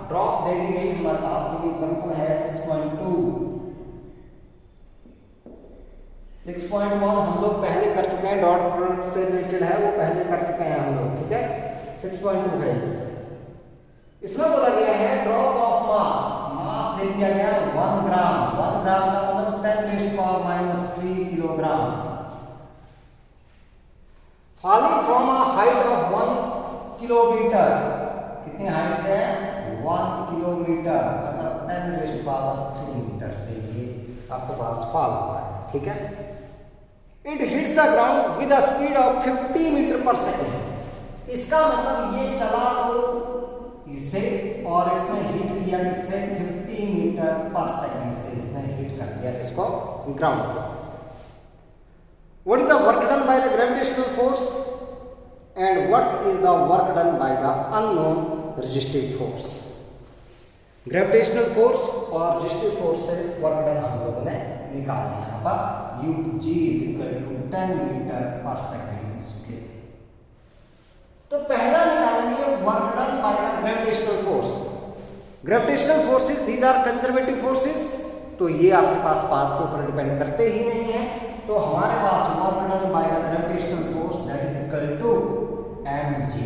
Drop दे दी गई हमारे पास, example है 6.2। 6.1 हम लोग पहले कर चुके हैं, डॉट प्रोडक्ट से रिलेटेड है वो पहले कर चुके हैं हम लोग। ठीक है, 6.2 है। इसमें बोला गया है ड्रॉप ऑफ मास दे दिया गया 1 ग्राम। 1 ग्राम का मतलब 10⁻³ kilogram. Falling from a height of 1 kilometre. कितनी हाइट से? 1 किलोमीटर, मतलब 10⁻³ मीटर से ये आपके पास फॉल हुआ है। ठीक है, it hits the ground with a speed of 50 metre per second. इसका मतलब ये चला तो इससे और इसने हिट किया किससे? 50 मीटर पर सेकेंड से इसने हिट कर दिया इसको, ग्राउंड को। What is the work done by the gravitational force and what is the work done by the unknown resistive force। Gravitational force और रेजिस्टिव फोर्स से वर्क डन हम लोगों ने निकाला है यहाँ पर। UG is equal to 10 metre per second square. तो पहला निकालेंगे work done by the gravitational force. Gravitational forces these are conservative forces, तो ये आपके पास पाथ के ऊपर डिपेंड करते ही नहीं है। तो हमारे पास work done by the gravitational force that is equal to mgh।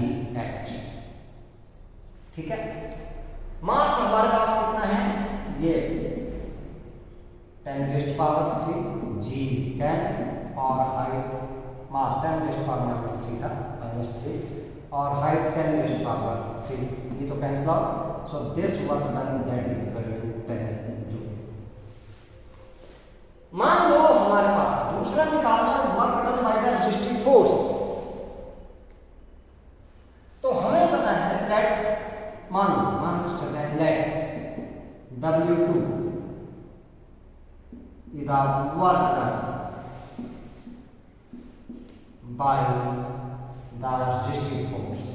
ठीक है, मास हमारे पास कितना है? ये 10⁻³ g 10 और हाइट मास 10⁻³ था -3 और हाइट 10⁻³। ये तो cancel out, so this work done that is equal to 10 joule. मान लो हमारे पास दूसरा निकालना है work done by the resistive force. तो हमें पता है दैट मान चलते हैं let W2 is the work done by the resistive force।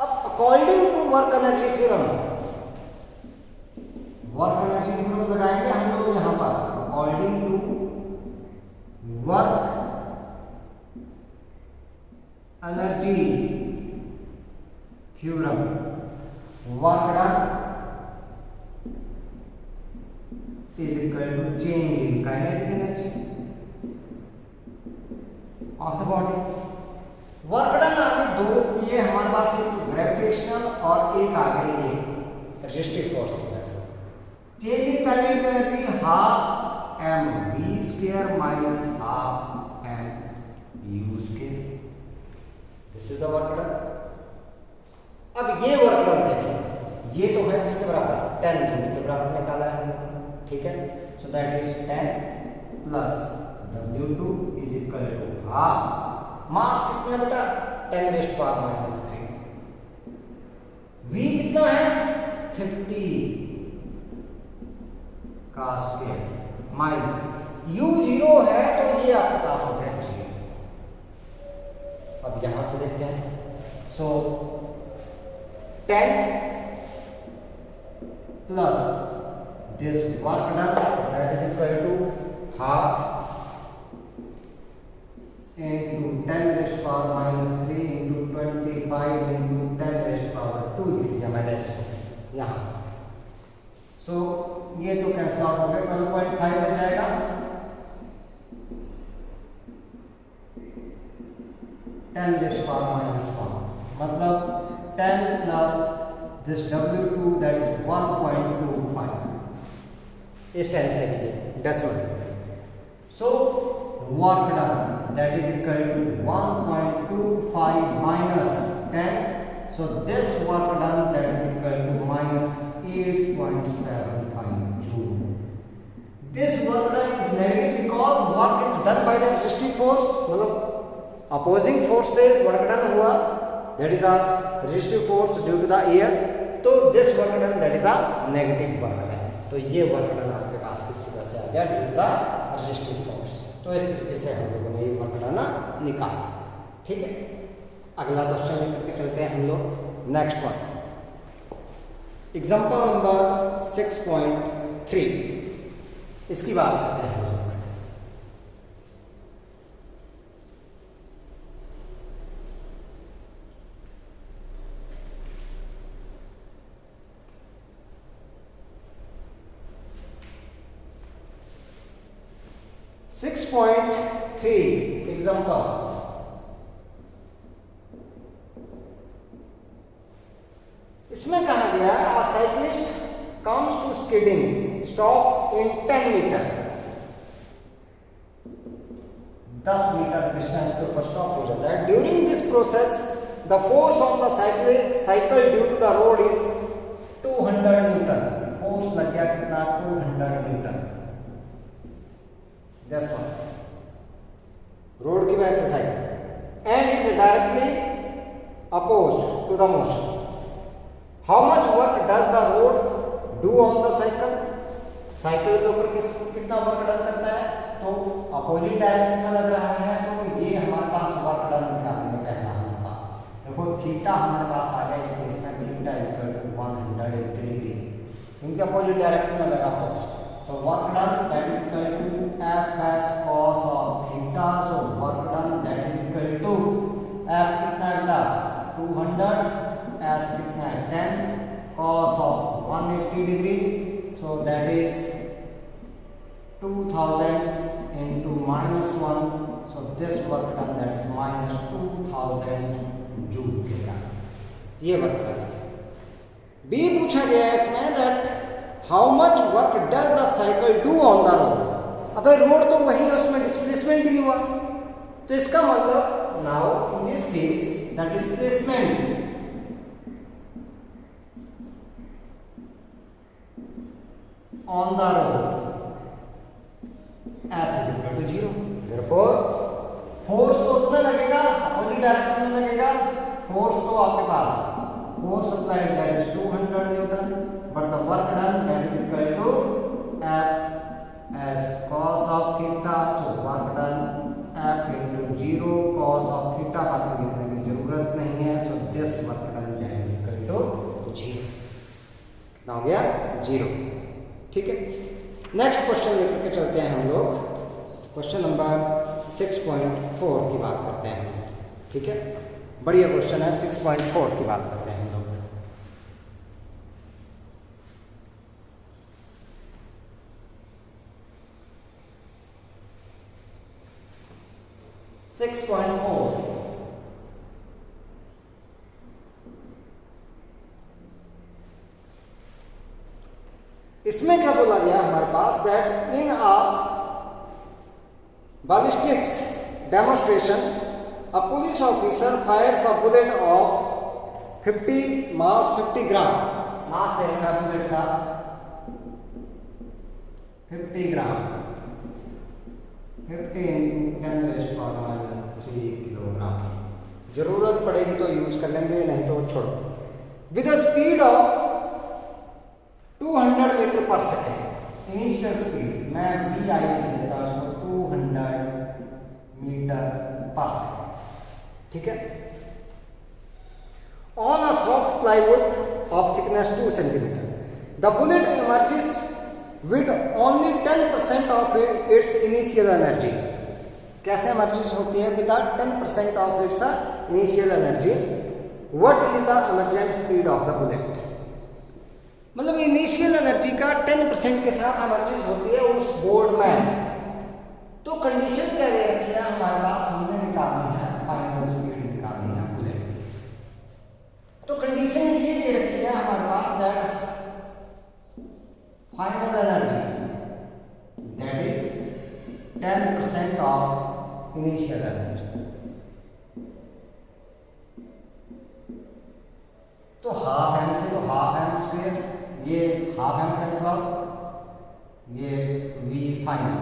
अब according to work energy theorem, work energy theorem लगाएंगे हम लोग यहां पर। According to work energy theorem, work done is equal to change in kinetic energy of the body। Work done आगे दो resistive force की वजह से। Change in kinetic energy half M V square minus half M U square, this is the work done. अब ये work done देखिए, ये तो है किसके बराबर, 10 जूल के बराबर निकाला है, ठीक है। So that is 10 plus W2 is equal to half, mass कितना बेटा 10 रेज़्ड पावर माइनस 3, V कितना है 50 का स्क्वायर माइनस U 0 है तो ये आपके पास हो गया 0। अब यहां से देखते हैं, सो 10 plus this work done that is equal to half into 10 raised power minus 3 into 25 into 10 raised power 2, या माइनस यहाँ से। सो ये तो कैंसिल आउट हो गया, 12.5 बन जाएगा, टेन रेज़्ड पावर माइनस 1, मतलब 10 plus this W2 that is 1.25, इस 10 से लिए decimal. So work done that is equal to 1.25 minus 10, so this work done that is equal to minus 8.75 joule. This work done is negative because work is done by the resistive force, मतलब opposing force से work done हुआ, that is a resistive force due to the air, तो this work done that is a negative work done. तो ये work done आपके पास किस तरह से आ गया, due to the resistive force. तो इस तरीके से हम लोगों ने ये वर्क डन निकाला, ठीक है। अगला क्वेश्चन लेकर के चलते हैं हम लोग, नेक्स्ट वन, एग्जांपल नंबर 6.3, इसकी बात करते हैं हम लोग। एग्जाम्पल, इसमें कहा गया a cyclist comes to skidding stop in 10 metre, 10 metre distance के ऊपर स्टॉप हो जाता है। During this process the force on the cycle due to the road is 200 newton, force लग गया कितना 200 न्यूटन। This one, रोड की वजह से cycle, and is directly opposed to the motion. How much work does the road do on the cycle, cycle के ऊपर कितना work done करता है, तो अपोजिट डायरेक्शन में लग रहा है, तो ये हमारे पास वर्क डन निकालने में पहला हमारे पास देखो थीटा हमारे पास आ गया, इस केस में थीटा इक्वल टू 180 डिग्री, क्योंकि अपोजिट डायरेक्शन में लगा force. So work done that is equal to F as cos of theta. So work done that is equal to F कितना है बेटा 200, S कितना है 10, cos of 180 degree, so that is 2000 into -1, so this work done that is minus 2000 joule के बराबर, ये work done है। B पूछा गया है इसमें that how much work does the cycle do on the road. अबे रोड तो वही है, उसमें डिस्प्लेसमेंट ही नहीं हुआ, तो इसका मतलब now in this case the displacement on the road S is equal to 0। Therefore force तो उतना लगेगा, अपोजिट डायरेक्शन में लगेगा, फोर्स तो आपके पास force applied that is 200 Newton, but the work done that is equal to F as cos of theta, so work done F into 0 cos of theta, बाकी लिखने की जरूरत नहीं है, so this work done that is equal to 0, कितना हो गया 0, ठीक है। नेक्स्ट क्वेश्चन लेकर के चलते हैं हम लोग, क्वेश्चन नंबर 6.4 की बात करते हैं, ठीक है, बढ़िया क्वेश्चन है। 6.4 की बात करते हैं हम लोग। 6.4 A इसमें क्या बोला गया हमारे पास, that in a ballistics demonstration a police officer fires a bullet of 50 mass 50 gram, mass दे रखा है बुलेट का 50 ग्राम, 50 × 10⁻³ किलोग्राम। जरूरत पड़ेगी तो यूज कर लेंगे, नहीं तो छोड़ो। With a speed of 200 metre per second, initial speed मैं VI लिख देता हूँ इसको, 200 मीटर पर सेकेंड, ठीक है। On a soft plywood of thickness 2 centimetre, the bullet emerges with only 10% of its initial energy. कैसे इमर्जेस होती है? With 10% of its initial energy. What is the emergent speed of the bullet? मतलब initial energy का 10% के साथ emerges होती है उस बोर्ड में। तो कंडीशन क्या दे रखी है हमारे पास, हमने निकालनी है फाइनल स्पीड निकालनी है बुलेट की। तो कंडीशन ये दे रखी है हमारे पास, that final energy that is 10% of initial energy. तो हाफ एम से तो हाफ एम स्क्वायर, ये हाफ एम कैंसिल आउट, ये V फाइनल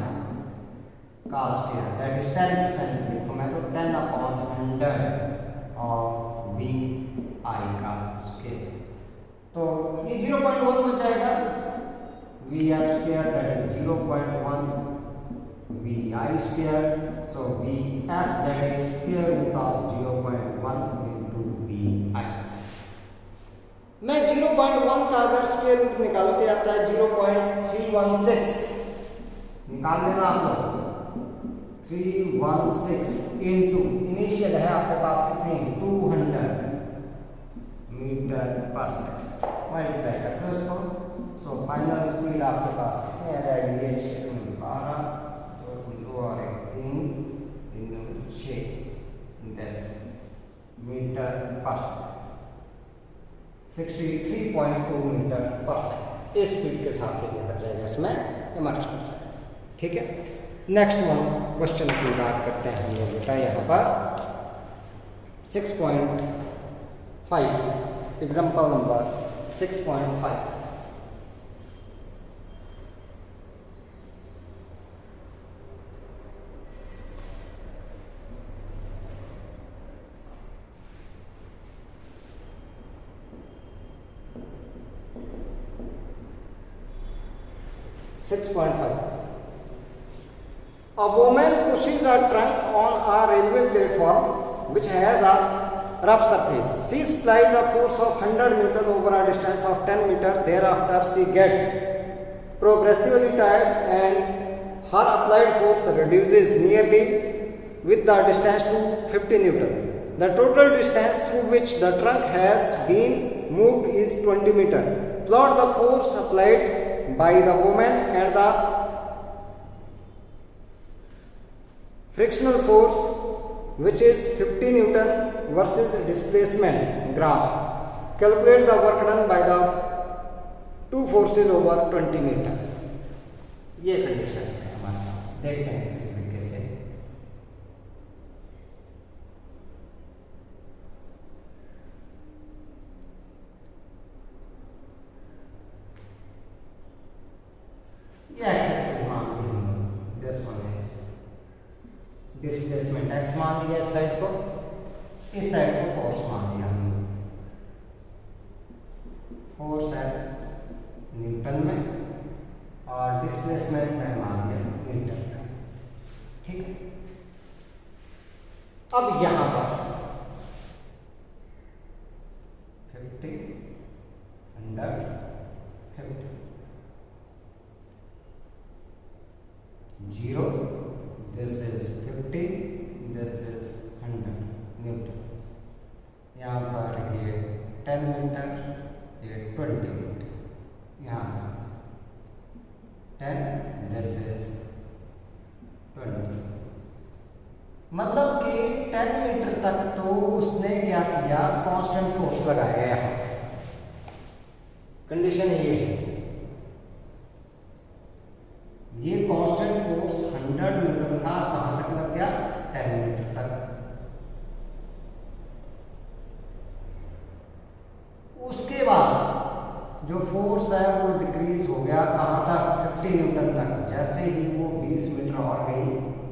का स्क्वायर दैट इज 10%। देखो मैं तो 10/100 ऑफ VI का स्क्वायर, तो ये 0.1 बच जाएगा। VF square that is 0.1 VI square, so VF that is square root of 0.1 into VI। मैं 0.1 का अगर स्क्वायर रूट निकालूं तो आता है 0.316, निकाल लेना आप लोग। 316 इंटू इनिशियल है आपके पास कितनी, 200 मीटर पर सेकेंड, मल्टीप्लाई कर दो इसको। सो फाइनल स्पीड आपके पास कितनी आ जाएगी, ये 12 2 और 1 3 3 6 10 metre per second, 63.2 metre per second. इस स्पीड के साथ ये बढ़ जाएगा, इसमें इमर्ज कर जाएगा, ठीक है। नेक्स्ट वन क्वेश्चन की बात करते हैं हम लोग बेटा, यहाँ पर 6.5 example number 6.5। A woman pushes a trunk on a railway platform which has a rough surface. She applies a force of 100 Newton over a distance of 10 meter. Thereafter, she gets progressively tired and her applied force reduces nearly with the distance to 50 Newton. The total distance through which the trunk has been moved is 20 meter. Plot the force applied by the woman and the frictional force which is 50 Newton versus displacement graph. Calculate the work done by the two forces over 20 meter. ये condition है हमारे पास, देखते हैं किस तरीके से। ये x मान लिया, this one is displacement x मान लिया इस साइड को, इस साइड को फोर्स मान लिया हमने। फोर्स है न्यूटन में और डिस्प्लेसमेंट में मान लिया मीटर में, ठीक है। अब यहां पर 50 100 50 0, this is 50, this is 100 Newton. यहाँ पर ये 10 मीटर, ये 20 मीटर, यहाँ पर 10, this is 20। मतलब कि 10 मीटर तक तो उसने क्या किया, कांस्टेंट फोर्स लगाया यहाँ। कंडीशन ये है जो फोर्स है वो डिक्रीज हो गया कहाँ तक, 50 न्यूटन तक। जैसे ही वो 20 मीटर और गई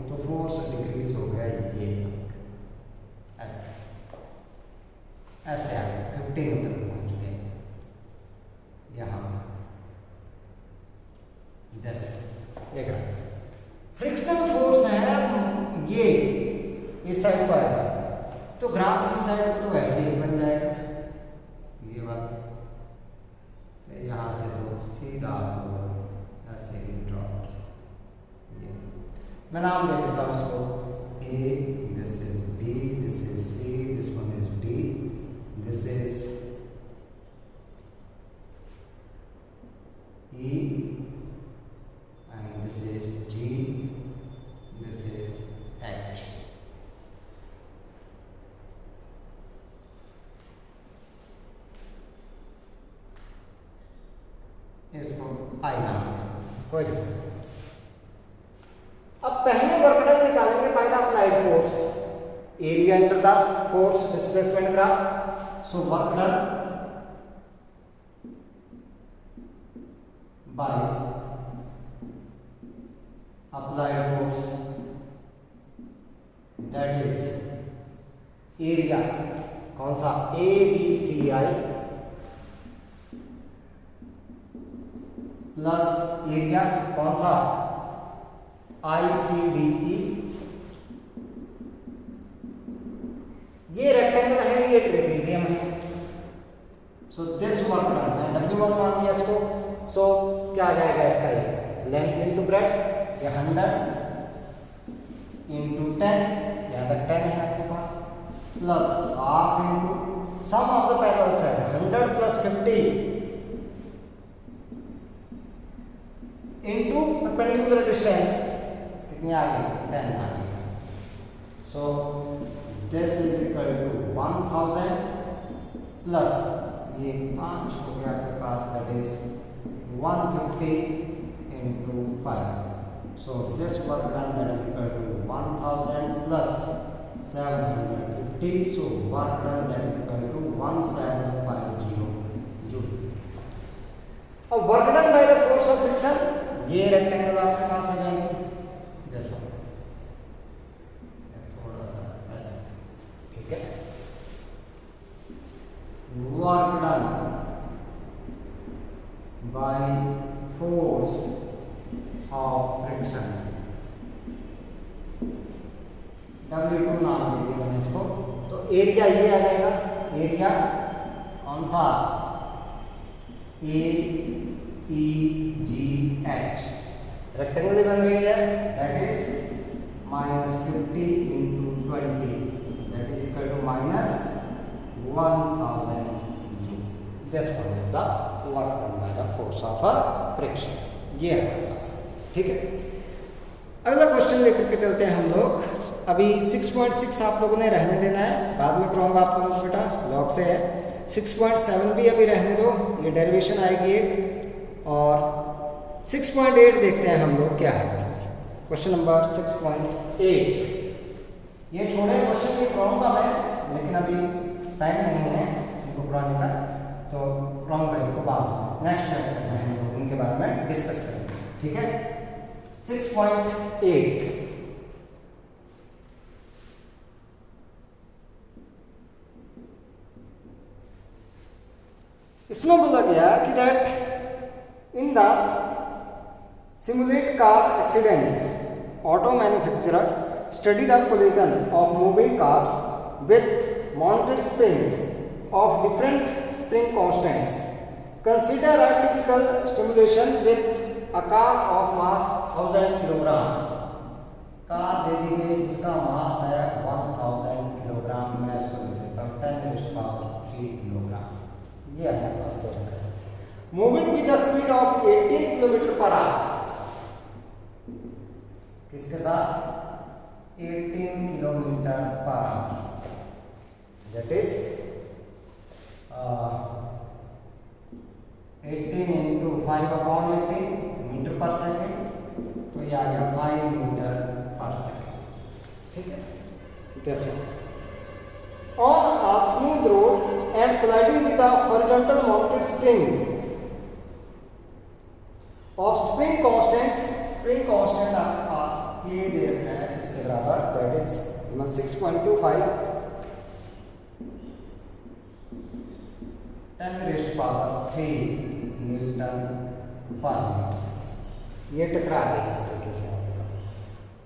तो फोर्स डिक्रीज हो गया ये ऐसे ऐसे आ गया, 50 न्यूटन पहुंच गए यहाँ। एक फ्रिक्शनल फोर्स है ये इस साइड को आएगा, तो ग्राफ इस साइड को तो ऐसे ही बन जाएगा ये बात, तो यहाँ से तो सीधा ऐसे ही ड्रॉप। मैं नाम दे देता हूँ उसको A, this is B, this is C, this one is D, this is E, and this is G, this is H. इसको आई नाम है, कोई नहीं। अब पहले वर्क डन निकालेंगे by the applied force, area under the force displacement graph. So work done by applied force that is area कौन सा, ABCI प्लस एरिया कौन सा, ICDE। ये रेक्टेंगल है, ये ट्रेपेजियम है। सो दिस वर्क डन, मैं W1 मान लिया इसको। सो क्या आ जाएगा इसका, ये लेंथ इनटू ब्रेड्थ, ये 100 इंटू 10, यहाँ तक 10 है आपके पास, plus half into sum of the parallel side 100 plus 50 into perpendicular distance कितनी आ गई, 10 आ गई। So this is equal to 1000 plus ये 5 हो गया आपके पास, that is 150 into 5। So this work done that is equal to 1000 plus 750। So work done that is equal to 1750 joule. अब work done by the force of friction, ये rectangle आपके पास आ जाएंगे जैसा थोड़ा सा ऐसे, ठीक है। Work done by force of friction, W2 नाम दे दिया मैंने इसको। तो एरिया ये आ जाएगा, एरिया कौन सा, AEGH रेक्टेंगल बन रही है, that is -50 into 20, that is equal to -1000 joule. This one is the work done by the force of a friction. ये हमारे पास है, ठीक है। अगला क्वेश्चन लेकर के चलते हैं हम लोग। अभी 6.6 आप लोगों ने रहने देना है, बाद में कराऊंगा आपको बेटा, लॉग से है। 6.7 भी अभी रहने दो, ये डेरिवेशन आएगी एक। और 6.8 देखते हैं हम लोग क्या है। क्वेश्चन नंबर 6.8, ये छोड़े क्वेश्चन ये कराऊंगा मैं, लेकिन अभी टाइम नहीं है इनको कराने का, तो कराऊंगा इनको बाद नेक्स्ट लेक्चर में हम लोग इनके बारे में डिस्कस करेंगे, ठीक है। 6.8 इसमें बोला गया कि that in the simulate car accident auto manufacturer study the collision of moving cars with mounted springs of different spring constants. Consider a typical stimulation with a car of mass 1000 kilogram. Car दे दी गई जिसका मास है 1000 kilogram. मैं इसको लिख देता हूँ 10⁻³ किलोग्राम। ये हमारे पास दे रखा है। Moving with the speed of 18 kilometre per hour. किसके साथ? 18 kilometre per hour, that is 18 into 5/18 metre per second, तो ये आ गया 5 मीटर पर सेकेंड, ठीक है। This on a smooth road and colliding with a horizontal mounted spring के दे रखा है किसके बराबर, that is 6.25 10⁻³ newton per metre. ये टकरा गई इस तरीके से आपके पास।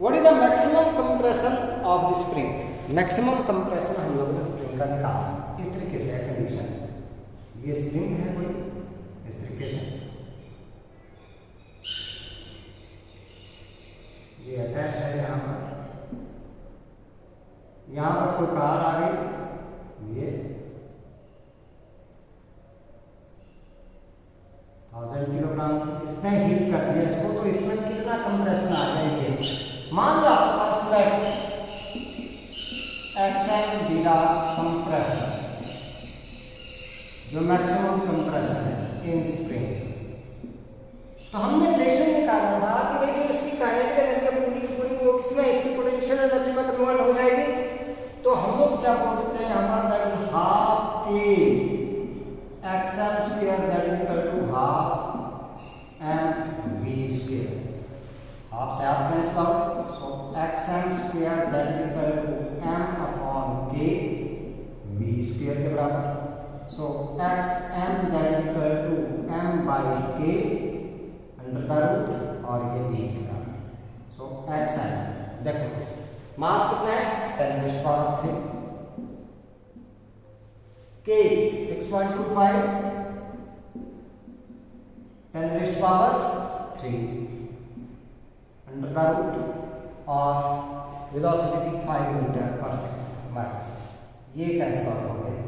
What is the maximum compression of the spring, maximum compression हम लोगों ने स्प्रिंग का निकाला। इस तरीके से है कंडीशन, ये स्प्रिंग है कोई इस तरीके से, ये अटैच है यहाँ पर, यहाँ पर कोई कार आ गई, ये 1000 किलोग्राम इसने हीट कर दिया इसको, तो इसमें कितना कंप्रेशन आ जाएंगे। मान लो आपके पास that XM be the compression, जो मैक्सिमम कंप्रेशन है इन स्प्रिंग। तो हमने रिलेशन निकाला था कि भाई जो इसकी काइनेटिक एनर्जी पूरी की पूरी वो किसमें, इसकी पोटेंशियल एनर्जी में कन्वर्ट हो जाएगी। तो हम लोग क्या बोल सकते हैं यहाँ पर, that is half K XM² that is equal to half mv²। Half से half cancel out, so XM² that is equal to m/k v² के बराबर। So XM that is equal to m/k under the root और ये v के बराबर। So XM देखो मास कितना है 10⁻³ K 6.25 10⁻³ अंडर द रूट और वेलोसिटी 5 मीटर पर सेकंड हमारे पास। ये कैंसिल आउट हो गए।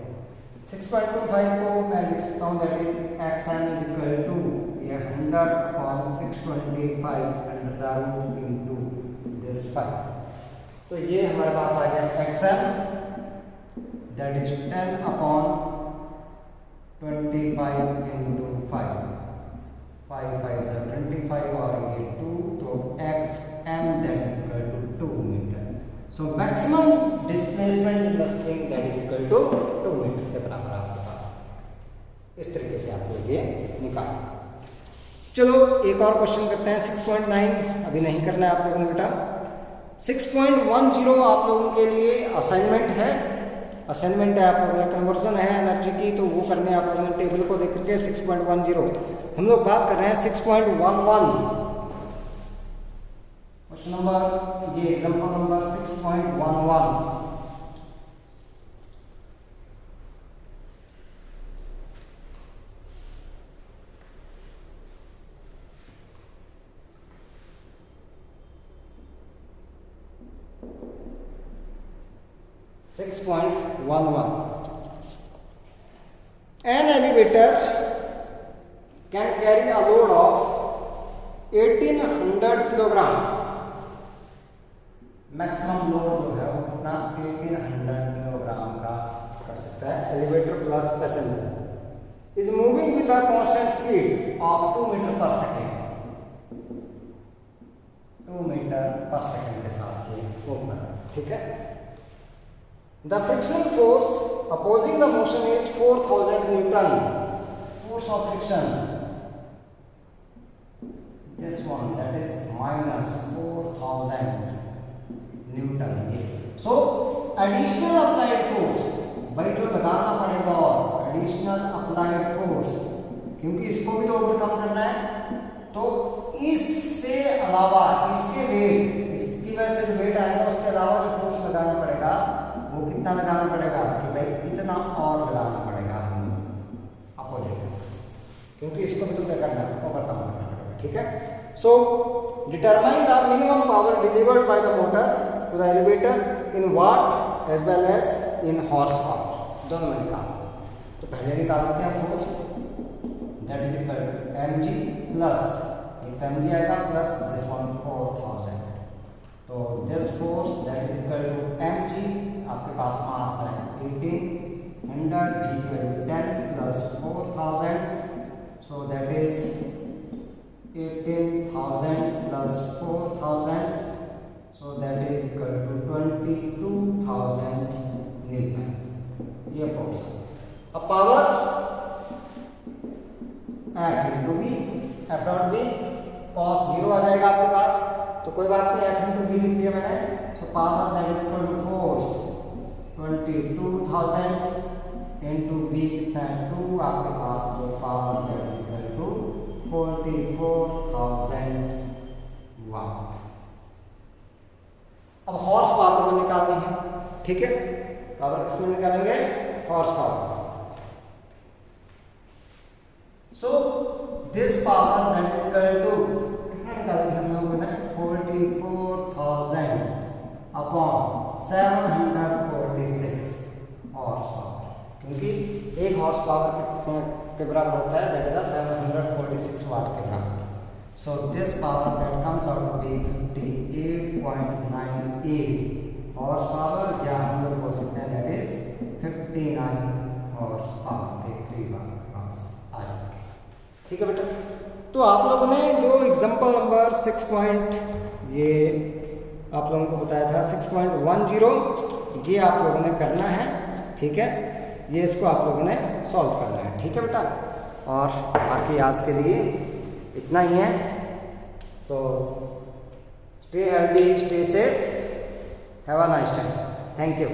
6.25 को मैं लिख सकता हूँ that is XM is equal to ये 100/625 under the root into this 5। तो ये हमारे पास आ गया XM दैट इज 10/25 इंटू 5, 5 5 25 और ये 2, तो XM that is equal to 2 metre. So maximum displacement in the spring that is equal to 2 metre के बराबर आपके पास। इस तरीके से आपको ये निकालना। चलो एक और क्वेश्चन करते हैं 6.9, अभी नहीं करना है आप लोगों ने बेटा। 6.10 आप लोगों के लिए असाइनमेंट है, असाइनमेंट है आप लोगों ने, कन्वर्जन है एनर्जी की, तो वो करने आप लोगों ने टेबल को देख करके। 6.10 हम लोग बात कर रहे हैं 6.11 क्वेश्चन नंबर, ये example number 6.11। An elevator can carry a load of 1800 kilogram. Maximum load जो है वो कितना 1800 किलोग्राम का कर सकता है elevator plus passenger. Is moving with the constant speed of 2 metre per second, 2 metre per second के साथ ये मूव कर रहा है, ठीक है। The frictional force opposing the motion is 4000 Newton. Force of friction, this one, that is minus 4000 Newton. So additional applied force, भाई जो लगाना पड़ेगा और additional applied force, क्योंकि इसको भी तो ओवरकम करना है, तो इससे अलावा इसके वेट, इसकी वजह से जो वेट आएगा उसके अलावा जो फोर्स लगाना पड़ेगा वो कितना लगाना पड़ेगा कि भाई इतना और लगाना पड़ेगा अपोजिट फोर्स, क्योंकि इसको भी तो क्या करना है ओवरकम करना पड़ेगा, ठीक है। So determine the minimum power delivered by the motor to the elevator in watt as well as in horse power, दोनों में निकालना। तो पहले निकाल लेते हैं force, that is equal to mg plus mg आएगा प्लस दिस वन 4000, तो this force that is equal to mg, आपके पास मास है 1800, g की value 10 plus 4000, so that is 18,000 plus 4,000, so that is equal to 22,000 newton, ये force है। अब power F into B, F dot B, cos 0 आ जाएगा आपके पास, तो कोई बात नहीं, F इंटू बी लिख दिया मैंने। So power that is equal to force 22,000 into B कितना है 2, आपके पास तो power that is equal to 44,000 watt. अब हॉर्स पावर में निकालनी है, ठीक है। पावर किसमें निकालेंगे? Horse power. So this power that is equal to कितना निकाले थे हम लोगों ने 44,000 अपॉन 746 हॉर्स पावर, क्योंकि एक हॉर्स पावर के बराबर होता है दैट इज 746 वाट के बराबर। So this power that comes out to be 58.98 horse power, या हम लोग बोल सकते हैं दैट इज 59 हॉर्स पावर के करीब आपके पास आ जाएंगे, ठीक है बेटा। तो आप लोगों ने जो एग्जांपल नंबर 6 पॉइंट ये आप लोगों को बताया था 6.10, ये आप लोगों ने करना है, ठीक है। ये इसको आप लोगों ने सॉल्व करना है, ठीक है बेटा। और बाकी आज के लिए इतना ही है। So stay healthy, stay safe, have a nice time, thank you.